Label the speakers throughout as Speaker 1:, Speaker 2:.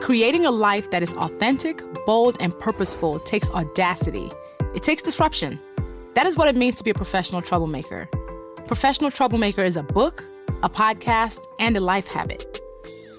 Speaker 1: Creating a life that is authentic, bold, and purposeful takes audacity. It takes disruption. That is what it means to be a professional troublemaker. Professional Troublemaker is a book, a podcast, and a life habit.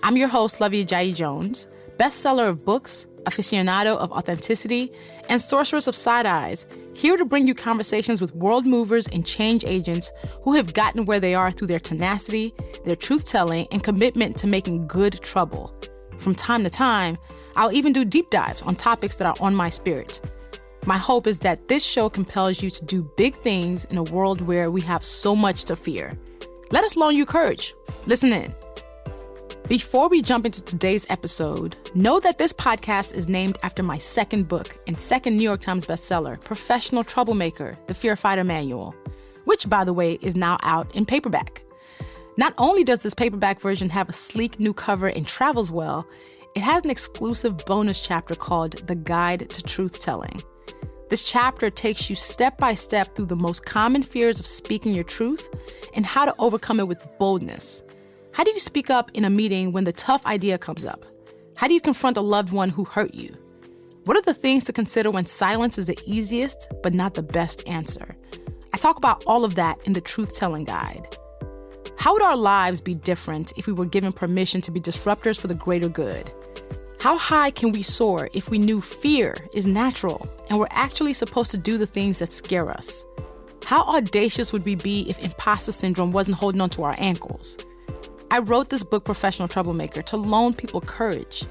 Speaker 1: I'm your host, Luvvie Ajayi-Jones, bestseller of books, aficionado of authenticity, and sorceress of side eyes, here to bring you conversations with world movers and change agents who have gotten where they are through their tenacity, their truth-telling, and commitment to making good trouble. From time to time, I'll even do deep dives on topics that are on my spirit. My hope is that this show compels you to do big things in a world where we have so much to fear. Let us loan you courage. Listen in. Before we jump into today's episode, know that this podcast is named after my second book and second New York Times bestseller, Professional Troublemaker, The Fear Fighter Manual, which, by the way, is now out in paperback. Not only does this paperback version have a sleek new cover and travels well, it has an exclusive bonus chapter called The Guide to Truth Telling. This chapter takes you step by step through the most common fears of speaking your truth and how to overcome it with boldness. How do you speak up in a meeting when the tough idea comes up? How do you confront a loved one who hurt you? What are the things to consider when silence is the easiest but not the best answer? I talk about all of that in the Truth Telling Guide. How would our lives be different if we were given permission to be disruptors for the greater good? How high can we soar if we knew fear is natural and we're actually supposed to do the things that scare us? How audacious would we be if imposter syndrome wasn't holding on to our ankles? I wrote this book, Professional Troublemaker, to loan people courage.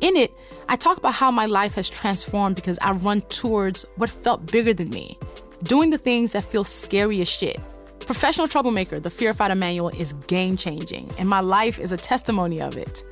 Speaker 1: In it, I talk about how my life has transformed because I run towards what felt bigger than me, doing the things that feel scary as shit. Professional Troublemaker, The Fear Fighter Manual is game-changing, and my life is a testimony of it.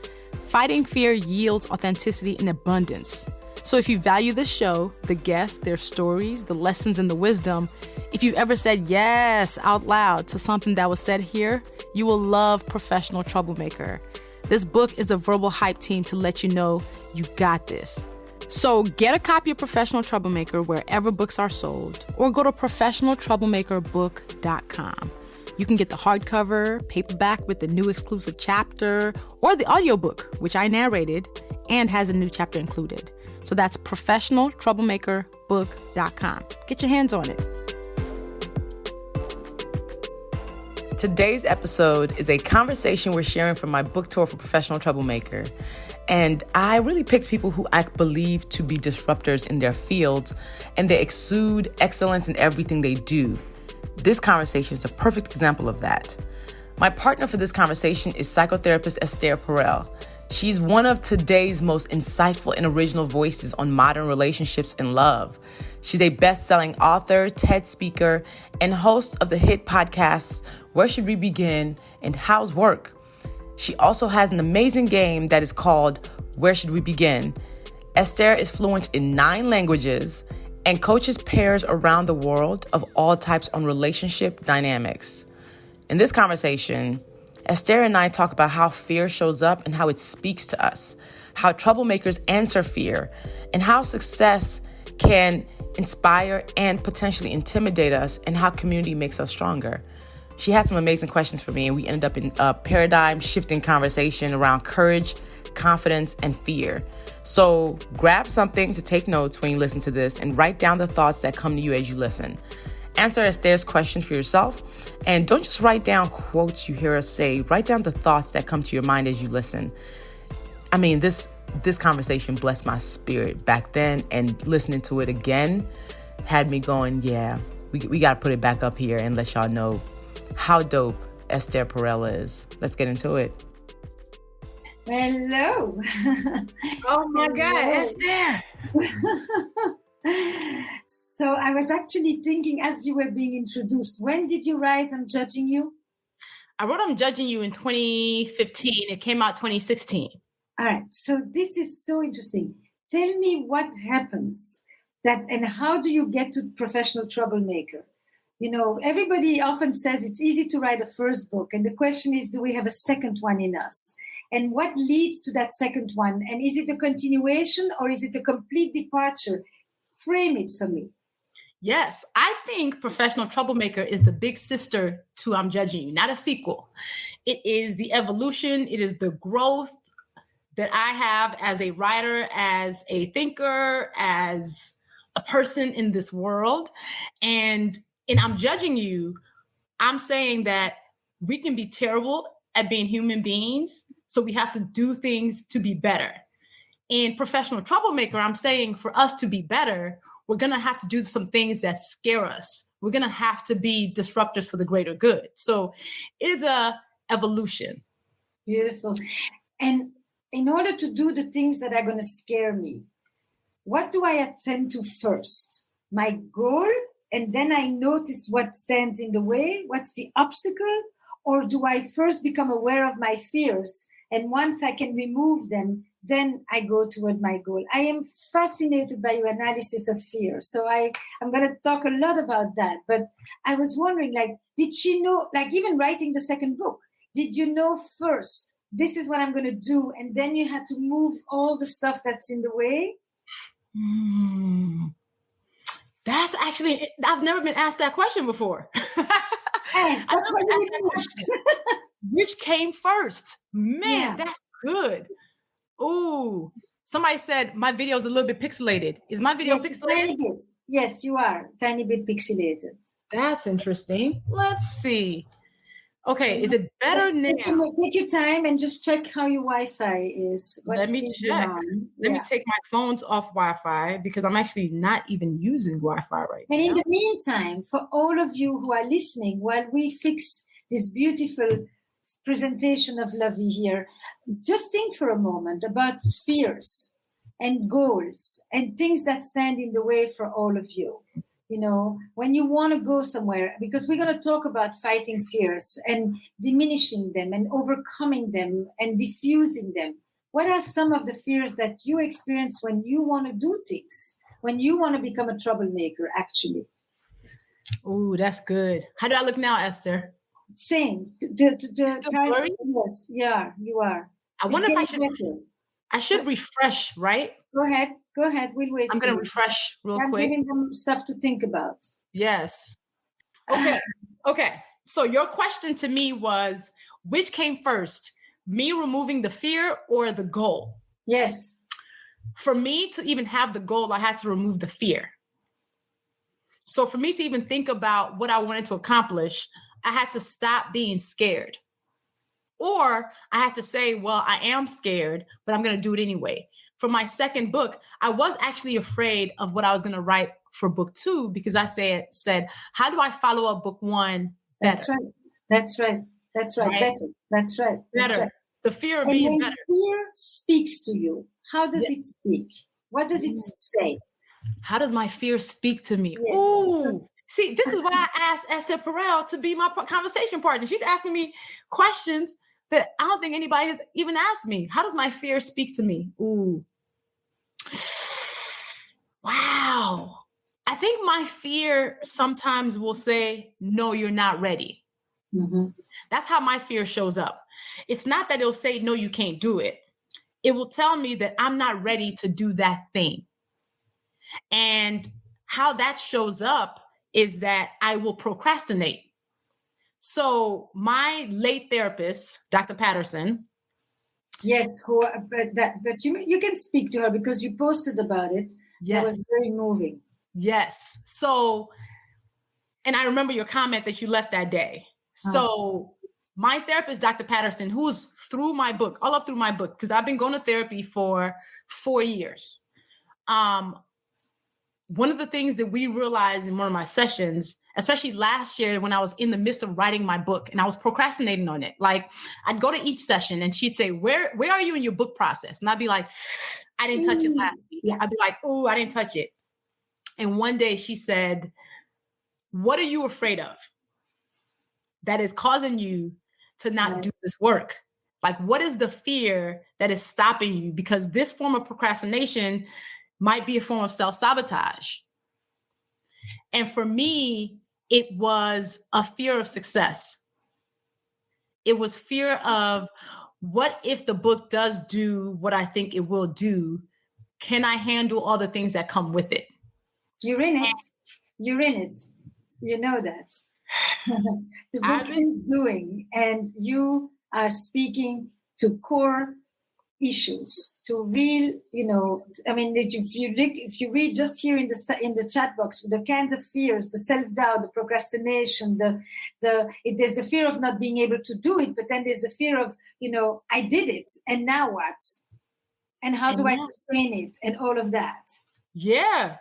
Speaker 1: Fighting fear yields authenticity in abundance. So if you value this show, the guests, their stories, the lessons, and the wisdom, if you've ever said yes out loud to something that was said here, you will love Professional Troublemaker. This book is a verbal hype team to let you know you got this. So get a copy of Professional Troublemaker wherever books are sold, or go to professionaltroublemakerbook.com. You can get the hardcover, paperback with the new exclusive chapter, or the audiobook, which I narrated and has a new chapter included. So that's professionaltroublemakerbook.com. Get your hands on it. Today's episode is a conversation we're sharing from my book tour for Professional Troublemaker. And I really picked people who I believe to be disruptors in their fields, and they exude excellence in everything they do. This conversation is a perfect example of that. My partner for this conversation is psychotherapist Esther Perel. She's one of today's most insightful and original voices on modern relationships and love. She's a best-selling author, TED speaker, and host of the hit podcasts Where Should We Begin and How's Work? She also has an amazing game that is called Where Should We Begin? Esther is fluent in 9 languages and coaches pairs around the world of all types on relationship dynamics. In this conversation, Esther and I talk about how fear shows up and how it speaks to us, how troublemakers answer fear, and how success can inspire and potentially intimidate us, and how community makes us stronger. She had some amazing questions for me, and we ended up in a paradigm-shifting conversation around courage, confidence, and fear. So grab something to take notes when you listen to this and write down the thoughts that come to you as you listen. Answer Esther's question for yourself, and don't just write down quotes you hear us say. Write down the thoughts that come to your mind as you listen. I mean, this conversation blessed my spirit back then, and listening to it again had me going, yeah, we got to put it back up here and let y'all know how dope Esther Perel is. Let's get into it.
Speaker 2: Hello.
Speaker 1: Oh my God, Esther.
Speaker 2: So I was actually thinking as you were being introduced, when did you write I'm Judging You?
Speaker 1: I wrote I'm Judging You in 2015. It came out 2016.
Speaker 2: All right. So this is so interesting. Tell me what happens and how do you get to Professional Troublemaker? You know, everybody often says it's easy to write a first book. And the question is, do we have a second one in us? And what leads to that second one? And is it a continuation or is it a complete departure? Frame it for me.
Speaker 1: Yes, I think Professional Troublemaker is the big sister to I'm Judging You, not a sequel. It is the evolution. It is the growth. that I have as a writer, as a thinker, as a person in this world. And I'm judging you. I'm saying that we can be terrible at being human beings. So we have to do things to be better. In Professional Troublemaker, I'm saying for us to be better, we're going to have to do some things that scare us. We're going to have to be disruptors for the greater good. So it is a evolution.
Speaker 2: Beautiful. And in order to do the things that are going to scare me, what do I attend to first? My goal, and then I notice what stands in the way, what's the obstacle? Or do I first become aware of my fears? And once I can remove them, then I go toward my goal. I am fascinated by your analysis of fear. So I'm going to talk a lot about that. But I was wondering, did she know, even writing the second book, did you know first, this is what I'm going to do, and then you had to move all the stuff that's in the way?
Speaker 1: That's actually, I've never been asked that question before.
Speaker 2: That's what you
Speaker 1: question. Which came first? Man, that's good. Ooh, somebody said my video is a little bit pixelated. Is my video pixelated?
Speaker 2: Tiny bit. Yes, you are. Tiny bit pixelated.
Speaker 1: That's interesting. Let's see. Okay, is it better now?
Speaker 2: Take your time and just check how your Wi-Fi is.
Speaker 1: Let me check. Let me take my phones off Wi-Fi because I'm actually not even using Wi-Fi right now.
Speaker 2: And in the meantime, for all of you who are listening, while we fix this beautiful presentation of Luvvie here, just think for a moment about fears and goals and things that stand in the way for all of you. You know, when you want to go somewhere, because we're going to talk about fighting fears and diminishing them and overcoming them and diffusing them. What are some of the fears that you experience when you want to do things, when you want to become a troublemaker, actually?
Speaker 1: Oh, that's good. How do I look now, Esther?
Speaker 2: Same. Yes, yeah, you are.
Speaker 1: I wonder if I should refresh, right?
Speaker 2: Go ahead. We'll wait.
Speaker 1: I'm going to refresh real quick.
Speaker 2: I'm giving them stuff to think about.
Speaker 1: Yes. Okay. So your question to me was, which came first, me removing the fear or the goal?
Speaker 2: Yes.
Speaker 1: For me to even have the goal, I had to remove the fear. So for me to even think about what I wanted to accomplish, I had to stop being scared. Or I had to say, well, I am scared, but I'm going to do it anyway. For my second book, I was actually afraid of what I was going to write for book 2 because I said, how do I follow up book 1 better?
Speaker 2: That's right. Better. That's right.
Speaker 1: The fear of being better.
Speaker 2: Fear speaks to you. How does it speak? What does it say?
Speaker 1: How does my fear speak to me?
Speaker 2: Yes.
Speaker 1: Ooh. See, this is why I asked Esther Perel to be my conversation partner. She's asking me questions that I don't think anybody has even asked me. How does my fear speak to me? Ooh. Wow. I think my fear sometimes will say, no, you're not ready.
Speaker 2: Mm-hmm.
Speaker 1: That's how my fear shows up. It's not that it'll say, no, you can't do it. It will tell me that I'm not ready to do that thing. And how that shows up is that I will procrastinate. So my late therapist, Dr. Patterson.
Speaker 2: Yes, but you can speak to her because you posted about it. Yes. That was very moving.
Speaker 1: Yes. So, and I remember your comment that you left that day. So my therapist, Dr. Patterson, who's through my book, all up through my book, because I've been going to therapy for 4 years. One of the things that we realized in one of my sessions, especially last year when I was in the midst of writing my book and I was procrastinating on it, like I'd go to each session and she'd say, where are you in your book process? And I'd be like, I didn't touch it last week. Yeah. I'd be like, oh, I didn't touch it. And one day she said, what are you afraid of that is causing you to not do this work? Like, what is the fear that is stopping you? Because this form of procrastination might be a form of self-sabotage. And for me, it was a fear of success. It was fear of, what if the book does do what I think it will do? Can I handle all the things that come with it?
Speaker 2: You're in it. You know that. The book is doing, and you are speaking to core issues, to real, I mean, if you read just here in the chat box, the kinds of fears, the self-doubt, the procrastination, there's the fear of not being able to do it, but then there's the fear of, I did it, and now what? And how do I sustain it? And all of that.
Speaker 1: Yeah.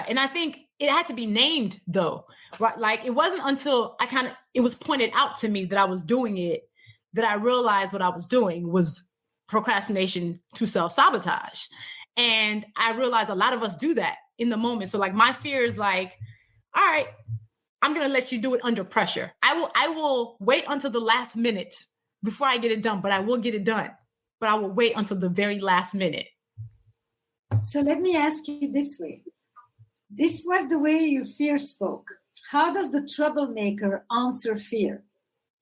Speaker 1: And I think it had to be named though, right? Like it wasn't until it was pointed out to me that I was doing it, that I realized what I was doing was procrastination to self-sabotage. And I realized a lot of us do that in the moment. So like my fear is like, all right, I'm going to let you do it under pressure. I will wait until the last minute before I get it done, but I will get it done. But I will wait until the very last minute.
Speaker 2: So let me ask you this way. This was the way your fear spoke. How does the troublemaker answer fear?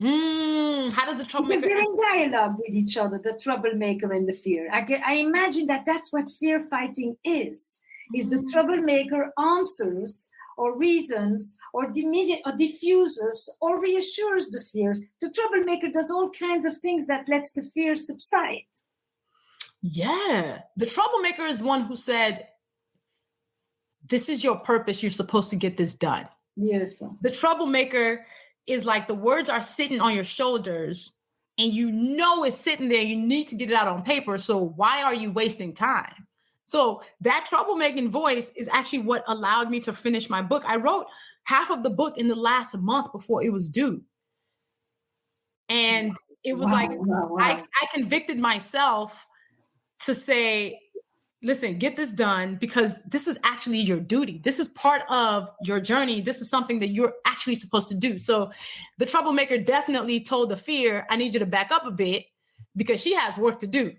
Speaker 1: How does the troublemaker?
Speaker 2: Because they're in dialogue with each other, the troublemaker and the fear. I imagine that's what fear fighting is the troublemaker answers or reasons or diffuses or reassures the fear. The troublemaker does all kinds of things that lets the fear subside.
Speaker 1: Yeah. The troublemaker is one who said, this is your purpose. You're supposed to get this done.
Speaker 2: Beautiful.
Speaker 1: The troublemaker is like the words are sitting on your shoulders and it's sitting there. You need to get it out on paper. So why are you wasting time? So that troublemaking voice is actually what allowed me to finish my book. I wrote half of the book in the last month before it was due. And it was I convicted myself to say, listen, get this done because this is actually your duty. This is part of your journey. This is something that you're actually supposed to do. So the troublemaker definitely told the fear, I need you to back up a bit because she has work to do.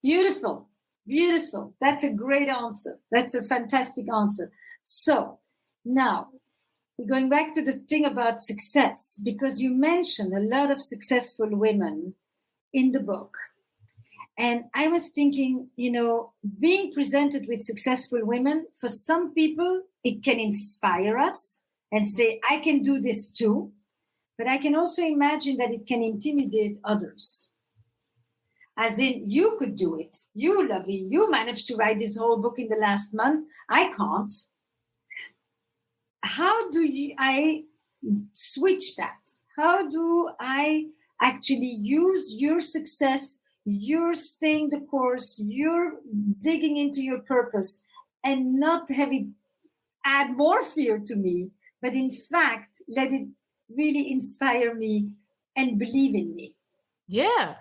Speaker 2: Beautiful. Beautiful. That's a great answer. That's a fantastic answer. So now we're going back to the thing about success, because you mentioned a lot of successful women in the book. And I was thinking, being presented with successful women, for some people, it can inspire us and say, I can do this too. But I can also imagine that it can intimidate others. As in, you could do it. You, Luvvie, you managed to write this whole book in the last month. I can't. How do I switch that? How do I actually use your success? You're staying the course, you're digging into your purpose and not have it add more fear to me, but in fact, let it really inspire me and believe in me.
Speaker 1: Yeah.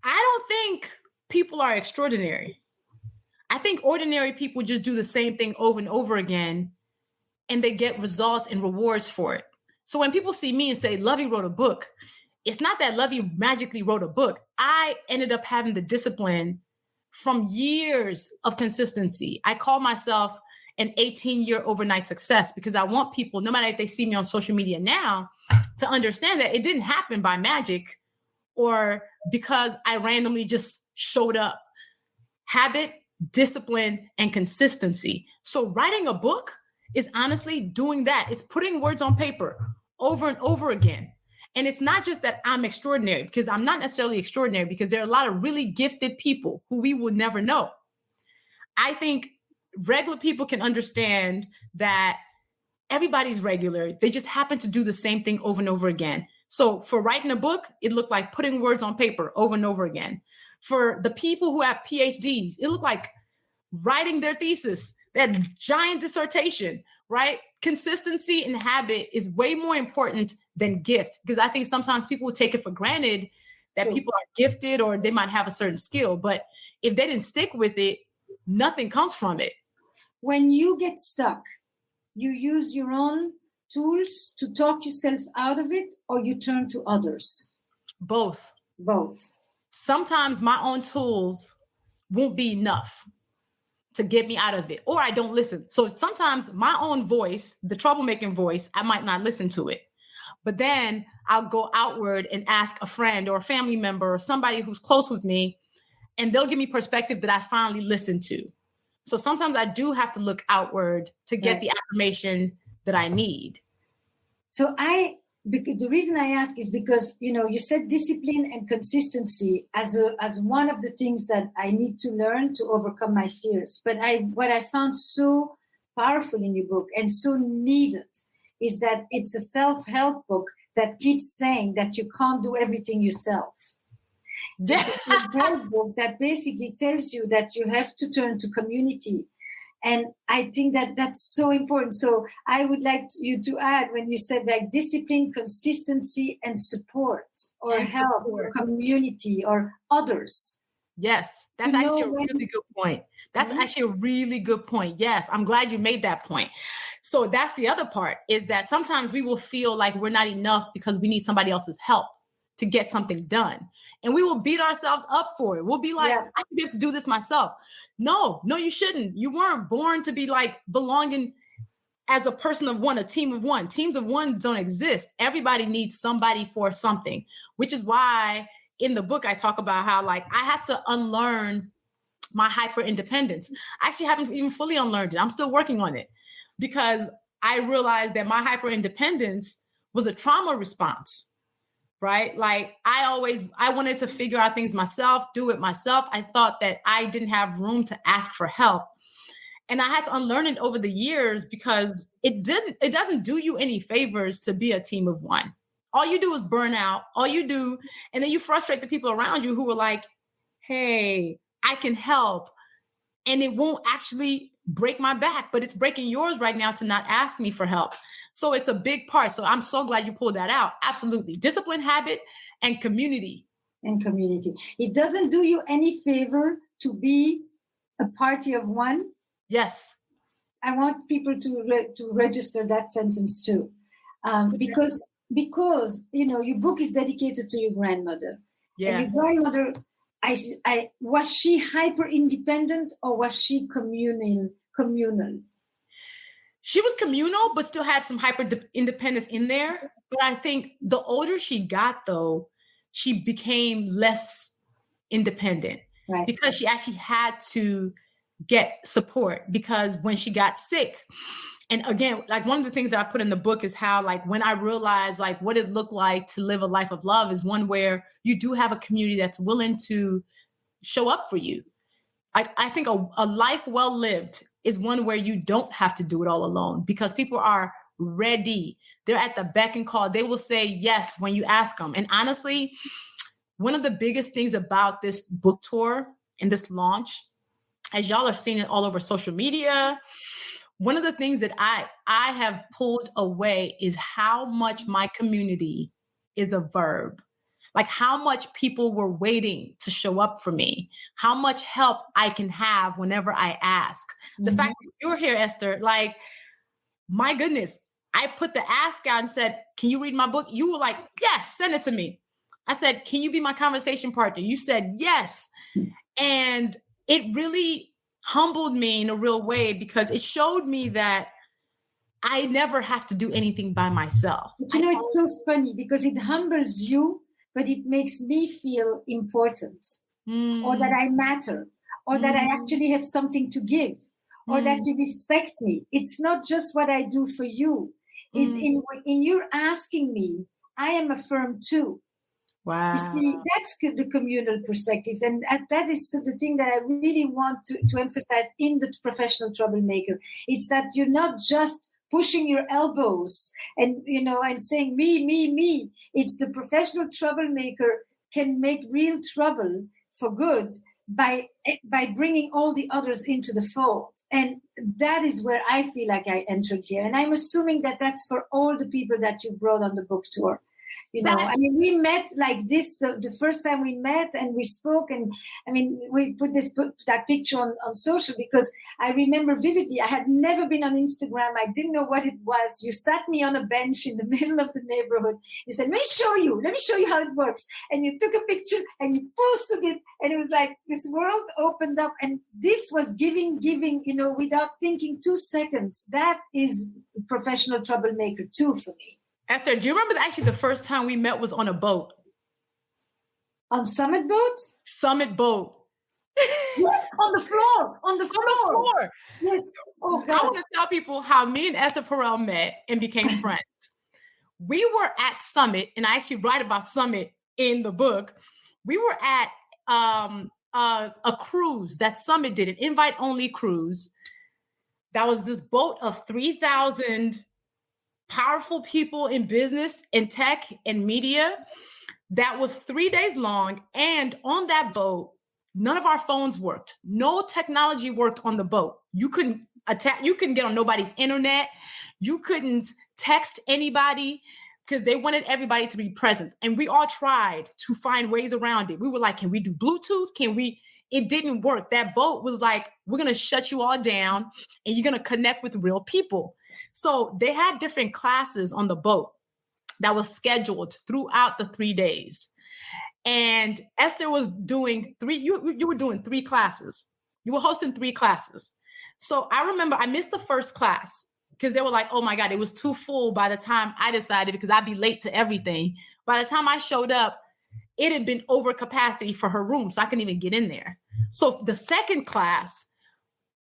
Speaker 1: I don't think people are extraordinary. I think ordinary people just do the same thing over and over again, and they get results and rewards for it. So when people see me and say, Luvvie wrote a book, it's not that Luvvie magically wrote a book. I ended up having the discipline from years of consistency. I call myself an 18-year overnight success because I want people, no matter if they see me on social media now, to understand that it didn't happen by magic or because I randomly just showed up. Habit, discipline, and consistency. So writing a book is honestly doing that. It's putting words on paper over and over again. And it's not just that I'm extraordinary, because I'm not necessarily extraordinary, because there are a lot of really gifted people who we will never know. I think regular people can understand that everybody's regular. They just happen to do the same thing over and over again. So for writing a book, it looked like putting words on paper over and over again. For the people who have PhDs, it looked like writing their thesis, that giant dissertation, right? Consistency and habit is way more important than gift, because I think sometimes people take it for granted that people are gifted or they might have a certain skill, but if they didn't stick with it, nothing comes from it.
Speaker 2: When you get stuck, you use your own tools to talk yourself out of it, or you turn to others?
Speaker 1: Both.
Speaker 2: Sometimes
Speaker 1: my own tools won't be enough to get me out of it, or I don't listen. So sometimes my own voice, the troublemaking voice, I might not listen to it. But then I'll go outward and ask a friend or a family member or somebody who's close with me, and they'll give me perspective that I finally listened to. So sometimes I do have to look outward to get the affirmation that I need.
Speaker 2: So I because the reason I ask is because, you said discipline and consistency as one of the things that I need to learn to overcome my fears. But what I found so powerful in your book and so needed is that it's a self-help book that keeps saying that you can't do everything yourself. It's a self-help book that basically tells you that you have to turn to community. And I think that that's so important. So I would like you to add, when you said like discipline, consistency, and support, or help, or community, or others.
Speaker 1: Yes, that's actually a really good point. That's actually a really good point. Yes, I'm glad you made that point. So that's the other part, is that sometimes we will feel like we're not enough because we need somebody else's help to get something done. And we will beat ourselves up for it. We'll be like, I can be able to do this myself. No, you shouldn't. You weren't born to be like belonging as a person of one, a team of one. Teams of one don't exist. Everybody needs somebody for something, which is why in the book, I talk about how like I had to unlearn my hyper independence. I actually haven't even fully unlearned it. I'm still working on it because I realized that my hyper independence was a trauma response, right? Like I wanted to figure out things myself, do it myself. I thought that I didn't have room to ask for help. And I had to unlearn it over the years because it doesn't do you any favors to be a team of one. All you do is burn out. All you do, and then you frustrate the people around you who are like, hey, I can help. And it won't actually break my back, but it's breaking yours right now to not ask me for help. So it's a big part. So I'm so glad you pulled that out. Absolutely. Discipline, habit, and community.
Speaker 2: It doesn't do you any favor to be a party of one.
Speaker 1: Yes.
Speaker 2: I want people to register that sentence too. Because your book is dedicated to your grandmother.
Speaker 1: Yeah.
Speaker 2: And your grandmother, was she hyper independent or was she communal?
Speaker 1: She was communal, but still had some hyper independence in there. But I think the older she got, though, she became less independent, right? Because she actually had to get support, because when she got sick, and again, like one of the things that I put in the book is how, like, when I realized like what it looked like to live a life of love is one where you do have a community that's willing to show up for you. I think a life well lived is one where you don't have to do it all alone, because people are ready. They're at the beck and call. They will say yes when you ask them. And honestly, one of the biggest things about this book tour and this launch, as y'all are seeing it all over social media, one of the things that I have pulled away is how much my community is a verb. Like how much people were waiting to show up for me, how much help I can have whenever I ask. The fact that you're here, Esther, like, my goodness, I put the ask out and said, can you read my book? You were like, yes, send it to me. I said, can you be my conversation partner? You said, yes. And it really humbled me in a real way, because it showed me that I never have to do anything by myself.
Speaker 2: But it's so funny because it humbles you, but it makes me feel important, or that I matter, or that I actually have something to give, or that you respect me. It's not just what I do for you. Is in you asking me, I am affirmed too.
Speaker 1: Wow.
Speaker 2: You see, that's the communal perspective. And that is the thing that I really want to emphasize in the Professional Troublemaker. It's that you're not just pushing your elbows and saying me. It's the Professional Troublemaker can make real trouble for good by bringing all the others into the fold. And that is where I feel like I entered here. And I'm assuming that that's for all the people that you brought on the book tour. We met like this the first time we met, and we spoke, and we put that picture on social because I remember vividly. I had never been on Instagram. I didn't know what it was. You sat me on a bench in the middle of the neighborhood. You said, let me show you how it works. And you took a picture and you posted it, and it was like this world opened up, and this was giving, without thinking 2 seconds. That is Professional Troublemaker too for me.
Speaker 1: Esther, do you remember that actually the first time we met was on a boat?
Speaker 2: On Summit Boat?
Speaker 1: Summit Boat.
Speaker 2: Yes, on the floor.
Speaker 1: Yes. Oh, God. I want to tell people how me and Esther Perel met and became friends. We were at Summit, and I actually write about Summit in the book. We were at a cruise that Summit did, an invite-only cruise. That was this boat of 3,000 powerful people in business and tech and media. That was 3 days long. And on that boat, none of our phones worked. No technology worked on the boat. You couldn't get on nobody's internet. You couldn't text anybody because they wanted everybody to be present. And we all tried to find ways around it. We were like, can we do Bluetooth? It didn't work. That boat was like, we're going to shut you all down and you're going to connect with real people. So they had different classes on the boat that was scheduled throughout the 3 days. And Esther was doing you were doing 3 classes. You were hosting 3 classes. So I remember I missed the first class because they were like, oh my God, it was too full by the time I decided, because I'd be late to everything. By the time I showed up, it had been over capacity for her room. So I couldn't even get in there. So the second class,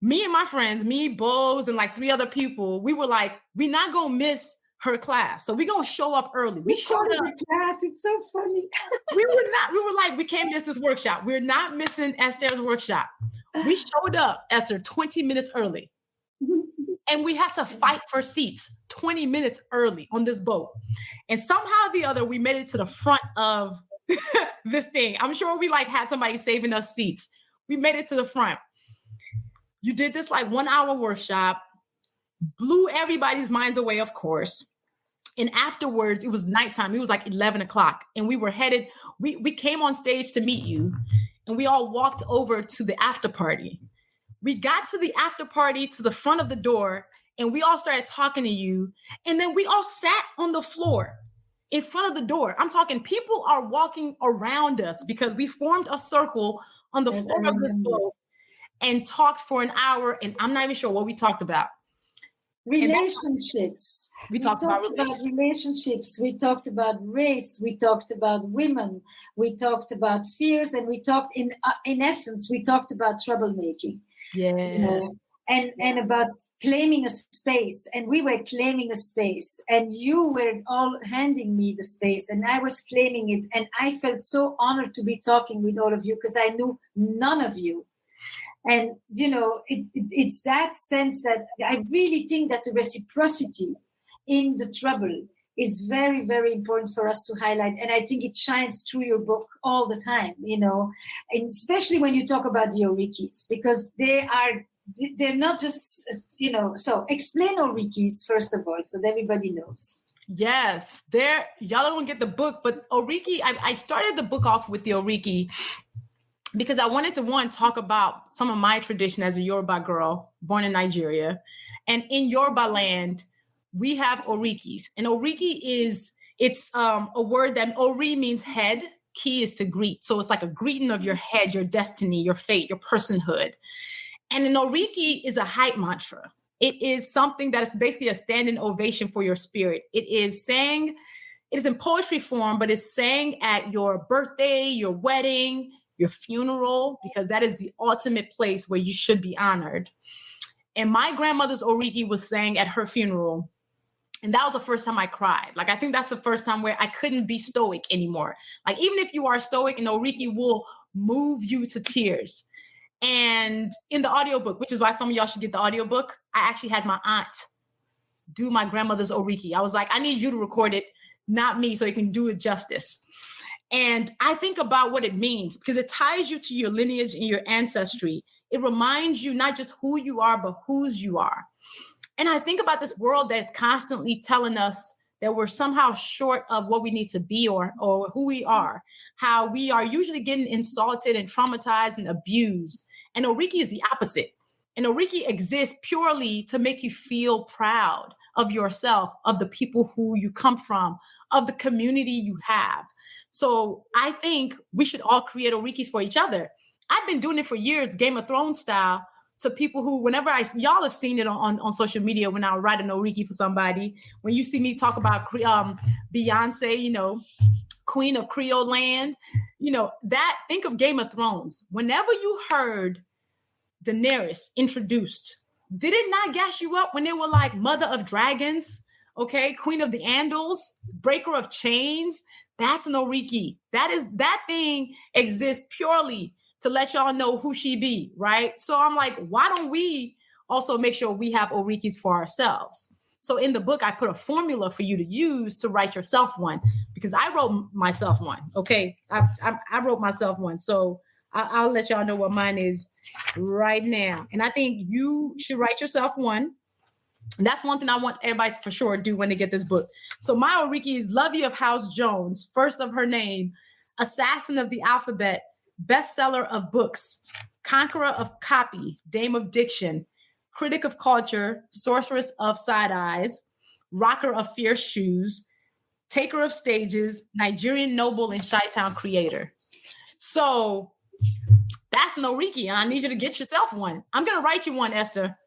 Speaker 1: me and my friends, me, Bose, and like 3 other people, we were like, we're not going to miss her class. So we're going to show up early. We showed up.
Speaker 2: Class. It's so funny.
Speaker 1: We were like, we can't miss this workshop. We're not missing Esther's workshop. We showed up, Esther, 20 minutes early. And we had to fight for seats 20 minutes early on this boat. And somehow or the other, we made it to the front of this thing. I'm sure we like had somebody saving us seats. We made it to the front. You did this like 1 hour workshop, blew everybody's minds away, of course. And afterwards, it was nighttime. It was like 11 o'clock. And we were headed, we came on stage to meet you. And we all walked over to the after party. We got to the after party to the front of the door. And we all started talking to you. And then we all sat on the floor in front of the door. I'm talking, people are walking around us because we formed a circle on the floor of this boat and talked for an hour. And I'm not even sure what we talked about.
Speaker 2: Relationships.
Speaker 1: We talked about
Speaker 2: relationships. We talked about race. We talked about women. We talked about fears. And we talked, in essence, we talked about troublemaking.
Speaker 1: Yeah.
Speaker 2: You know? And about claiming a space. And we were claiming a space. And you were all handing me the space. And I was claiming it. And I felt so honored to be talking with all of you because I knew none of you. And, you know, it's that sense that I really think that the reciprocity in the trouble is very, very important for us to highlight. And I think it shines through your book all the time, you know, and especially when you talk about the Orikis, because they're not just, you know, so explain Orikis, first of all, so that everybody knows.
Speaker 1: Yes, y'all don't get the book, but Oriki, I started the book off with the Oriki because I wanted to, talk about some of my tradition as a Yoruba girl born in Nigeria. And in Yoruba land, we have Orikis. And Oriki it's a word that Ori means head, ki is to greet. So it's like a greeting of your head, your destiny, your fate, your personhood. And an Oriki is a hype mantra. It is something that is basically a standing ovation for your spirit. It is in poetry form, but it's saying at your birthday, your wedding, your funeral, because that is the ultimate place where you should be honored. And my grandmother's Oriki was sang at her funeral. And that was the first time I cried. Like, I think that's the first time where I couldn't be stoic anymore. Like, even if you are stoic, an Oriki will move you to tears. And in the audiobook, which is why some of y'all should get the audiobook, I actually had my aunt do my grandmother's Oriki. I was like, I need you to record it, not me, so you can do it justice. And I think about what it means because it ties you to your lineage and your ancestry. It reminds you not just who you are, but whose you are. And I think about this world that's constantly telling us that we're somehow short of what we need to be or who we are, how we are usually getting insulted and traumatized and abused. And Oriki is the opposite. And Oriki exists purely to make you feel proud of yourself, of the people who you come from, of the community you have. So I think we should all create Orikis for each other. I've been doing it for years, Game of Thrones style, to people who, y'all have seen it on social media when I write an Oriki for somebody. When you see me talk about Beyonce, you know, Queen of Creole Land, you know, think of Game of Thrones. Whenever you heard Daenerys introduced, did it not gas you up when they were like Mother of Dragons? okay? Queen of the Andals, breaker of chains. That's an Oriki. That thing exists purely to let y'all know who she be, right? So I'm like, why don't we also make sure we have Orikis for ourselves? So in the book, I put a formula for you to use to write yourself one, because I wrote myself one. Okay, I wrote myself one. So I'll let y'all know what mine is right now. And I think you should write yourself one. And that's one thing I want everybody to for sure do when they get this book. So my Oriki is Luvvie of House Jones, first of her name, assassin of the alphabet, bestseller of books, conqueror of copy, dame of diction, critic of culture, sorceress of side eyes, rocker of fierce shoes, taker of stages, Nigerian noble and Chi-Town creator. So that's an Oriki, and I need you to get yourself one. I'm going to write you one, Esther.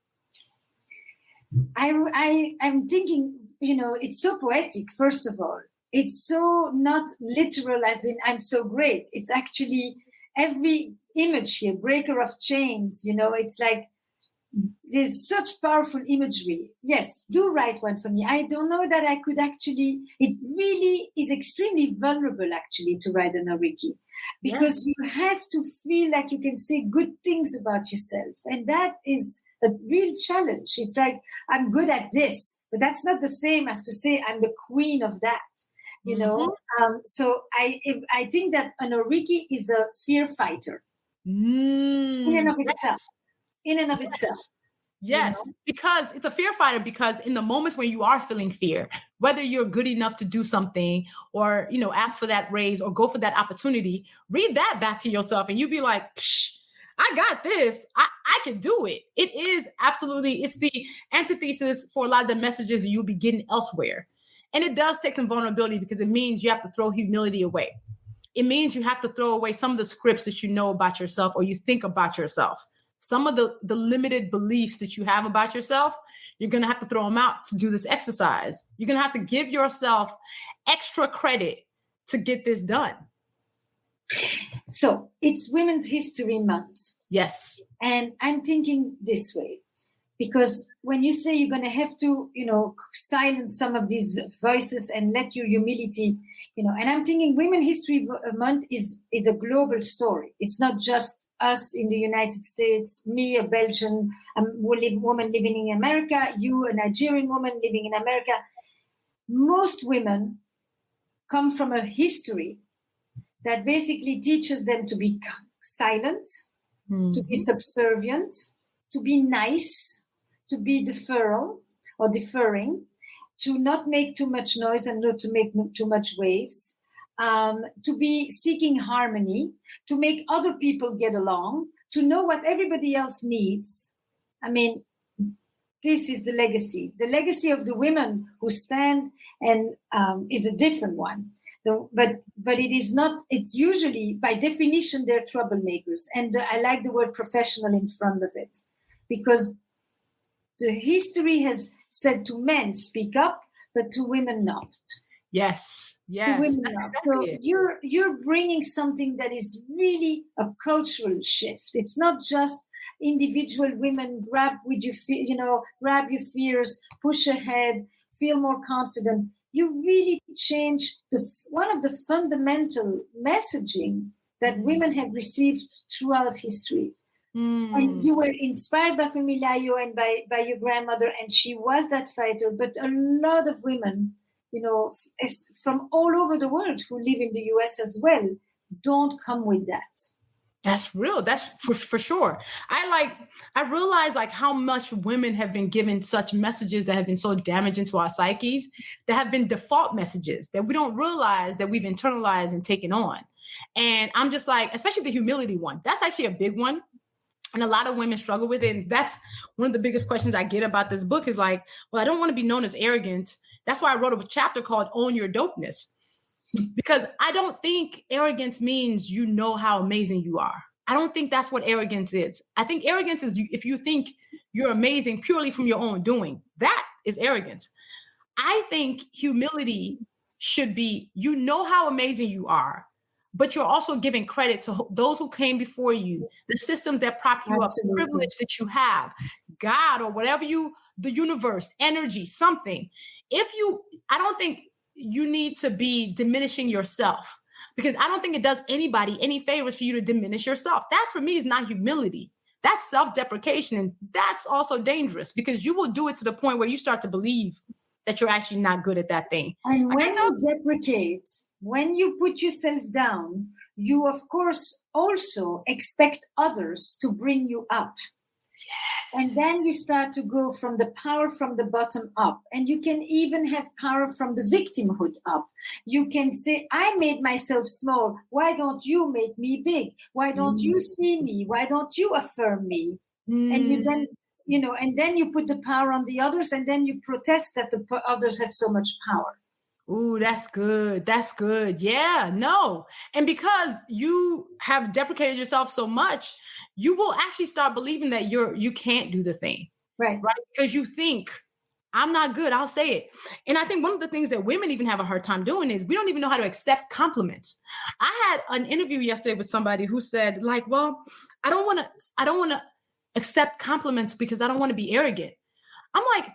Speaker 2: I'm thinking, it's so poetic, first of all. It's so not literal as in I'm so great. It's actually every image here, breaker of chains, it's like there's such powerful imagery. Yes, do write one for me. I don't know that I could actually, it really is extremely vulnerable actually to write an Oriki, because you have to feel like you can say good things about yourself. And that is a real challenge. It's like, I'm good at this, but that's not the same as to say I'm the queen of that, So I think that an Oriki is a fear fighter in and of itself. In and of itself.
Speaker 1: Yes, because it's a fear fighter, because in the moments when you are feeling fear, whether you're good enough to do something or, ask for that raise or go for that opportunity, read that back to yourself and you be like, I got this. I can do it. It is absolutely, it's the antithesis for a lot of the messages that you'll be getting elsewhere. And it does take some vulnerability, because it means you have to throw humility away. It means you have to throw away some of the scripts that you know about yourself or you think about yourself. Some of the limited beliefs that you have about yourself, you're going to have to throw them out to do this exercise. You're going to have to give yourself extra credit to get this done.
Speaker 2: So it's Women's History Month.
Speaker 1: Yes.
Speaker 2: And I'm thinking this way, because when you say you're going to have to, silence some of these voices and let your humility, and I'm thinking Women's History Month is a global story. It's not just us in the United States, me, a Belgian woman living in America, you, a Nigerian woman living in America. Most women come from a history that basically teaches them to be silent, to be subservient, to be nice, to be deferring, to not make too much noise and not to make too much waves, to be seeking harmony, to make other people get along, to know what everybody else needs. I mean, this is the legacy. The legacy of the women who stand and is a different one. But it is not, it's usually, by definition, they're troublemakers. And I like the word professional in front of it, because the history has said to men, speak up, but to women not.
Speaker 1: Yes.
Speaker 2: To women not. So you're bringing something that is really a cultural shift. It's not just individual women grab your fears, push ahead, feel more confident. You really change one of the fundamental messaging that women have received throughout history. And you were inspired by Femilayo and by your grandmother, and she was that fighter. But a lot of women, from all over the world who live in the US as well, don't come with that.
Speaker 1: That's real. That's for sure. I realize how much women have been given such messages that have been so damaging to our psyches, that have been default messages that we don't realize that we've internalized and taken on. And I'm just especially the humility one. That's actually a big one. And a lot of women struggle with it. And that's one of the biggest questions I get about this book is well, I don't want to be known as arrogant. That's why I wrote a chapter called Own Your Dopeness. Because I don't think arrogance means you know how amazing you are. I don't think that's what arrogance is. I think arrogance is if you think you're amazing purely from your own doing. That is arrogance. I think humility should be, you know how amazing you are, but you're also giving credit to those who came before you, the systems that prop you up, the privilege that you have. God or whatever the universe, energy, something. I don't think you need to be diminishing yourself, because I don't think it does anybody any favors for you to diminish yourself. That for me is not humility. That's self-deprecation. And that's also dangerous, because you will do it to the point where you start to believe that you're actually not good at that thing.
Speaker 2: And when you deprecate, when you put yourself down, you of course also expect others to bring you up. Yeah. And then you start to go from the power from the bottom up. And you can even have power from the victimhood up. You can say, I made myself small. Why don't you make me big? Why don't you see me? Why don't you affirm me? And you then, and then you put the power on the others, and then you protest that the others have so much power.
Speaker 1: Ooh, that's good. That's good. Yeah, no. And because you have deprecated yourself so much, you will actually start believing that you can't do the thing.
Speaker 2: Right.
Speaker 1: Because you think, I'm not good, I'll say it. And I think one of the things that women even have a hard time doing is we don't even know how to accept compliments. I had an interview yesterday with somebody who said, like, well, I don't want to accept compliments because I don't want to be arrogant. I'm like,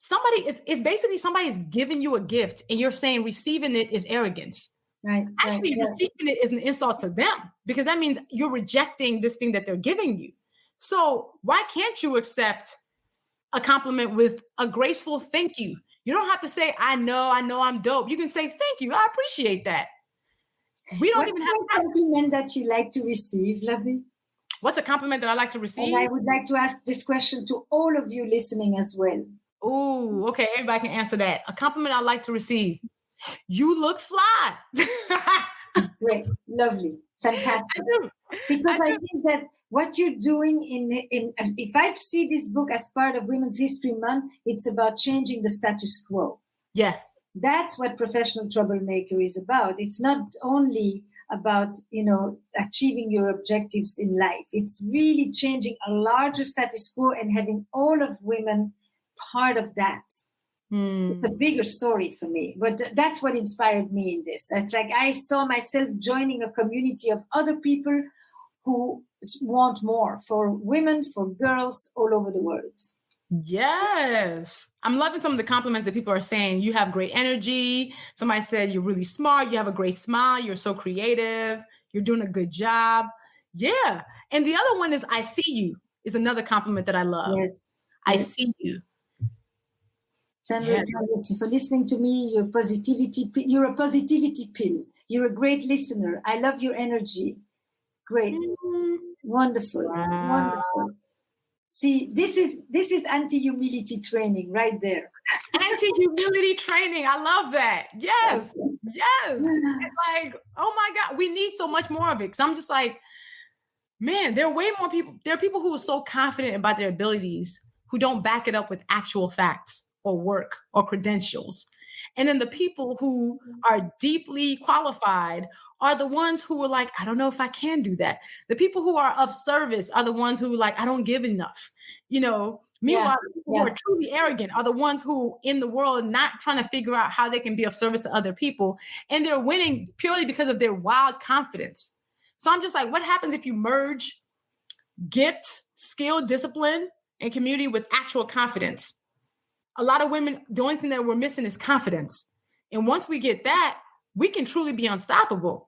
Speaker 1: it's basically somebody's giving you a gift and you're saying receiving it is arrogance.
Speaker 2: Right.
Speaker 1: Actually, receiving it is an insult to them, because that means you're rejecting this thing that they're giving you. So why can't you accept a compliment with a graceful thank you? You don't have to say, I know I'm dope. You can say, thank you. I appreciate that. We don't even have
Speaker 2: a compliment that you like to receive, Luvvie?
Speaker 1: What's a compliment that I like to receive?
Speaker 2: And I would like to ask this question to all of you listening as well.
Speaker 1: Oh, okay. Everybody can answer that. A compliment I like to receive. You look fly.
Speaker 2: Great. Lovely. Fantastic. Because I think that what you're doing if I see this book as part of Women's History Month, it's about changing the status quo.
Speaker 1: Yeah.
Speaker 2: That's what Professional Troublemaker is about. It's not only about, achieving your objectives in life. It's really changing a larger status quo and having all of women part of that. It's a bigger story for me, but that's what inspired me in this. It's like I saw myself joining a community of other people who want more for women, for girls all over the world.
Speaker 1: Yes. I'm loving some of the compliments that people are saying. You have great energy. Somebody said you're really smart. You have a great smile. You're so creative. You're doing a good job. Yeah. And the other one is I see you is another compliment that I love.
Speaker 2: Yes.
Speaker 1: I see you.
Speaker 2: Sandra, thank you for listening to me. You're a positivity pill. You're a great listener. I love your energy. Great. Wonderful. Wow. Wonderful. See, this is anti-humility training right there.
Speaker 1: Anti-humility training. I love that. Yes. Yes. Like, oh my God, we need so much more of it. Because I'm just like, man, there are way more people. There are people who are so confident about their abilities who don't back it up with actual facts or work or credentials. And then the people who are deeply qualified are the ones who are like, I don't know if I can do that. The people who are of service are the ones who like, I don't give enough. Meanwhile, people who are truly arrogant are the ones who in the world not trying to figure out how they can be of service to other people. And they're winning purely because of their wild confidence. So I'm just like, what happens if you merge gift, skill, discipline, and community with actual confidence? A lot of women, the only thing that we're missing is confidence. And once we get that, we can truly be unstoppable.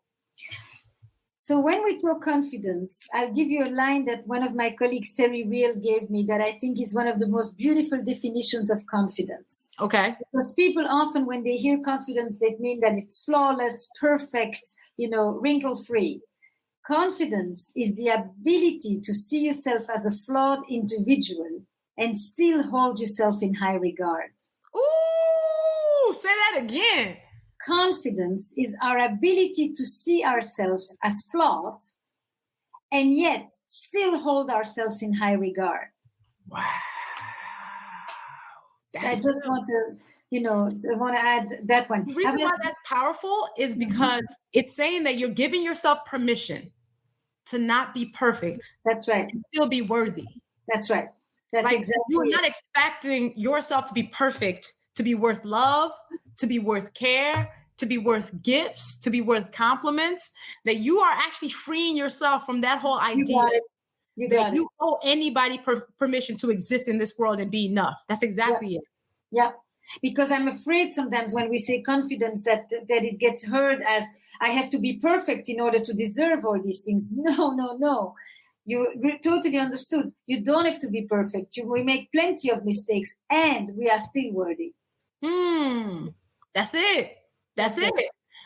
Speaker 2: So when we talk confidence, I'll give you a line that one of my colleagues, Esther Perel, gave me that I think is one of the most beautiful definitions of confidence.
Speaker 1: Okay.
Speaker 2: Because people often, when they hear confidence, they mean that it's flawless, perfect, wrinkle-free. Confidence is the ability to see yourself as a flawed individual and still hold yourself in high regard.
Speaker 1: Ooh, say that again.
Speaker 2: Confidence is our ability to see ourselves as flawed and yet still hold ourselves in high regard.
Speaker 1: Wow.
Speaker 2: I just want to add that one.
Speaker 1: The reason why that's powerful is because it's saying that you're giving yourself permission to not be perfect.
Speaker 2: That's right.
Speaker 1: And still be worthy.
Speaker 2: That's right. That's like exactly.
Speaker 1: You're not expecting yourself to be perfect, to be worth love, to be worth care, to be worth gifts, to be worth compliments, that you are actually freeing yourself from that whole idea
Speaker 2: You
Speaker 1: that
Speaker 2: got
Speaker 1: you
Speaker 2: it.
Speaker 1: owe anybody permission to exist in this world and be enough. That's exactly it.
Speaker 2: Yeah. Because I'm afraid sometimes when we say confidence that it gets heard as I have to be perfect in order to deserve all these things. No. You totally understood. You don't have to be perfect. We make plenty of mistakes and we are still worthy.
Speaker 1: That's it. That's it.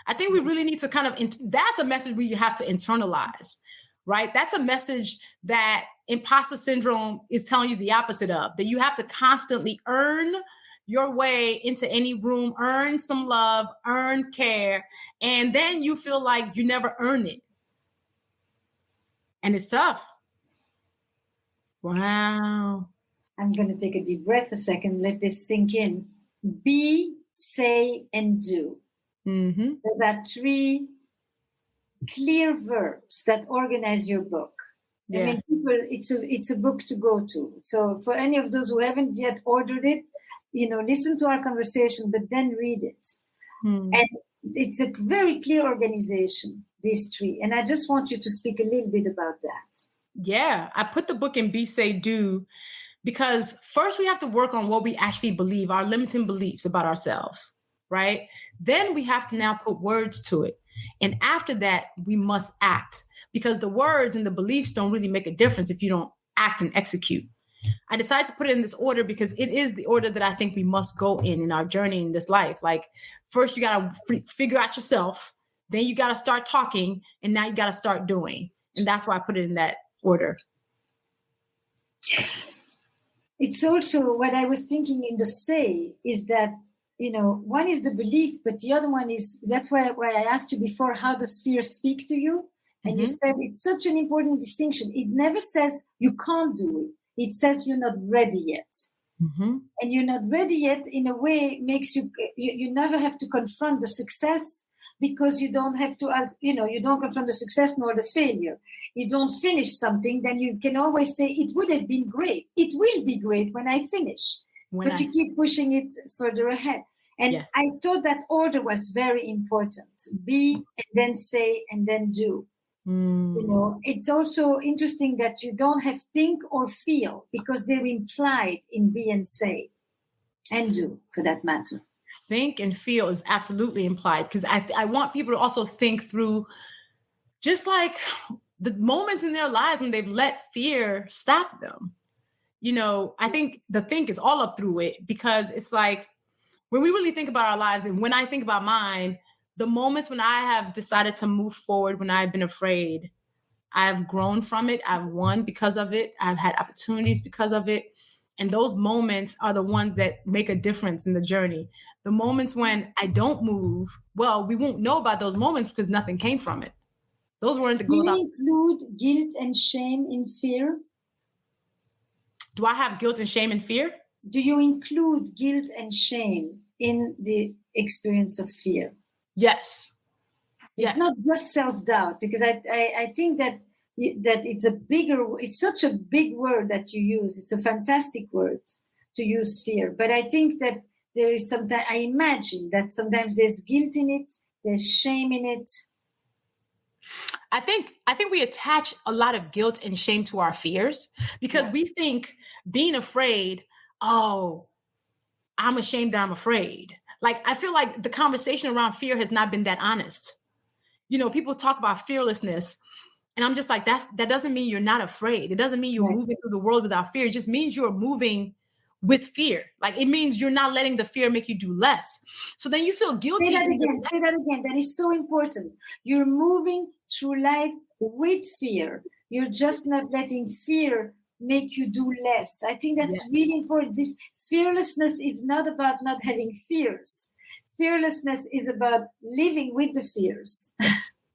Speaker 1: I think we really need to kind of, that's a message we have to internalize, right? That's a message that imposter syndrome is telling you the opposite of, that you have to constantly earn your way into any room, earn some love, earn care, and then you feel like you never earn it. And it's tough. Wow.
Speaker 2: I'm going to take a deep breath a second. Let this sink in. Be, say, and do.
Speaker 1: Mm-hmm.
Speaker 2: Those are 3 clear verbs that organize your book.
Speaker 1: Yeah.
Speaker 2: I mean, people, it's a book to go to. So for any of those who haven't yet ordered it, listen to our conversation, but then read it. And it's a very clear organization, these 3. And I just want you to speak a little bit about that.
Speaker 1: Yeah, I put the book in Be, Say, Do, because first we have to work on what we actually believe, our limiting beliefs about ourselves, right? Then we have to now put words to it. And after that, we must act, because the words and the beliefs don't really make a difference if you don't act and execute. I decided to put it in this order because it is the order that I think we must go in our journey in this life. Like, first you got to figure out yourself, then you got to start talking, and now you got to start doing. And that's why I put it in that order.
Speaker 2: It's also what I was thinking in the say is that, one is the belief, but the other one is, that's why I asked you before, how does fear speak to you? And you said it's such an important distinction. It never says you can't do it. It says you're not ready yet. And you're not ready yet in a way makes you never have to confront the success, because you don't have to, you don't confront the success nor the failure. You don't finish something, then you can always say, it would have been great. It will be great when I finish. But you keep pushing it further ahead. And I thought that order was very important. Be, and then say, and then do. It's also interesting that you don't have think or feel, because they're implied in be and say, and do, for that matter.
Speaker 1: Think and feel is absolutely implied, because I want people to also think through just like the moments in their lives when they've let fear stop them. I think the think is all up through it, because it's like when we really think about our lives, and when I think about mine, the moments when I have decided to move forward, when I've been afraid, I've grown from it. I've won because of it. I've had opportunities because of it. And those moments are the ones that make a difference in the journey. The moments when I don't move, well, we won't know about those moments because nothing came from it. Those weren't the goals.
Speaker 2: Do you include guilt and shame in fear?
Speaker 1: Do I have guilt and shame and fear?
Speaker 2: Do you include guilt and shame in the experience of fear?
Speaker 1: Yes.
Speaker 2: It's not just self-doubt, because I think that it's such a big word that you use. It's a fantastic word to use, fear. But I think that there is sometimes, I imagine that sometimes there's guilt in it, there's shame in it.
Speaker 1: I think we attach a lot of guilt and shame to our fears, because we think being afraid, oh, I'm ashamed that I'm afraid. Like, I feel like the conversation around fear has not been that honest. People talk about fearlessness, and I'm just like, that doesn't mean you're not afraid. It doesn't mean you're moving through the world without fear. It just means you're moving with fear. Like, it means you're not letting the fear make you do less. So then you feel guilty.
Speaker 2: Say that again. That is so important. You're moving through life with fear. You're just not letting fear make you do less. I think that's really important. This fearlessness is not about not having fears. Fearlessness is about living with the fears.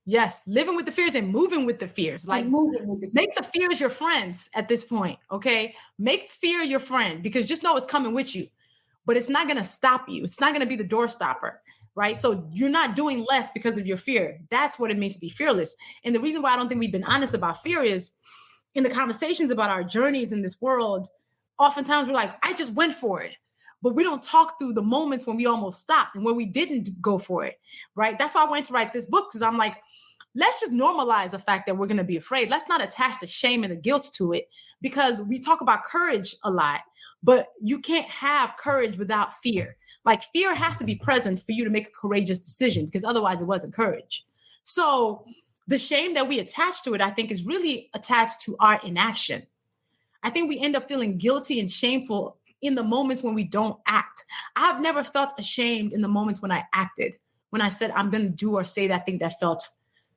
Speaker 1: Yes, living with the fears and moving with the fears. Like,
Speaker 2: moving with the fears.
Speaker 1: Make the fears your friends at this point, okay? Make fear your friend, because just know it's coming with you, but it's not going to stop you. It's not going to be the door stopper, right? So you're not doing less because of your fear. That's what it means to be fearless. And the reason why I don't think we've been honest about fear is in the conversations about our journeys in this world, oftentimes we're like, I just went for it. But we don't talk through the moments when we almost stopped and when we didn't go for it, right? That's why I wanted to write this book, because I'm like, let's just normalize the fact that we're going to be afraid. Let's not attach the shame and the guilt to it, because we talk about courage a lot, but you can't have courage without fear. Like, fear has to be present for you to make a courageous decision, because otherwise it wasn't courage. So the shame that we attach to it, I think, is really attached to our inaction. I think we end up feeling guilty and shameful in the moments when we don't act. I've never felt ashamed in the moments when I acted, when I said I'm going to do or say that thing that felt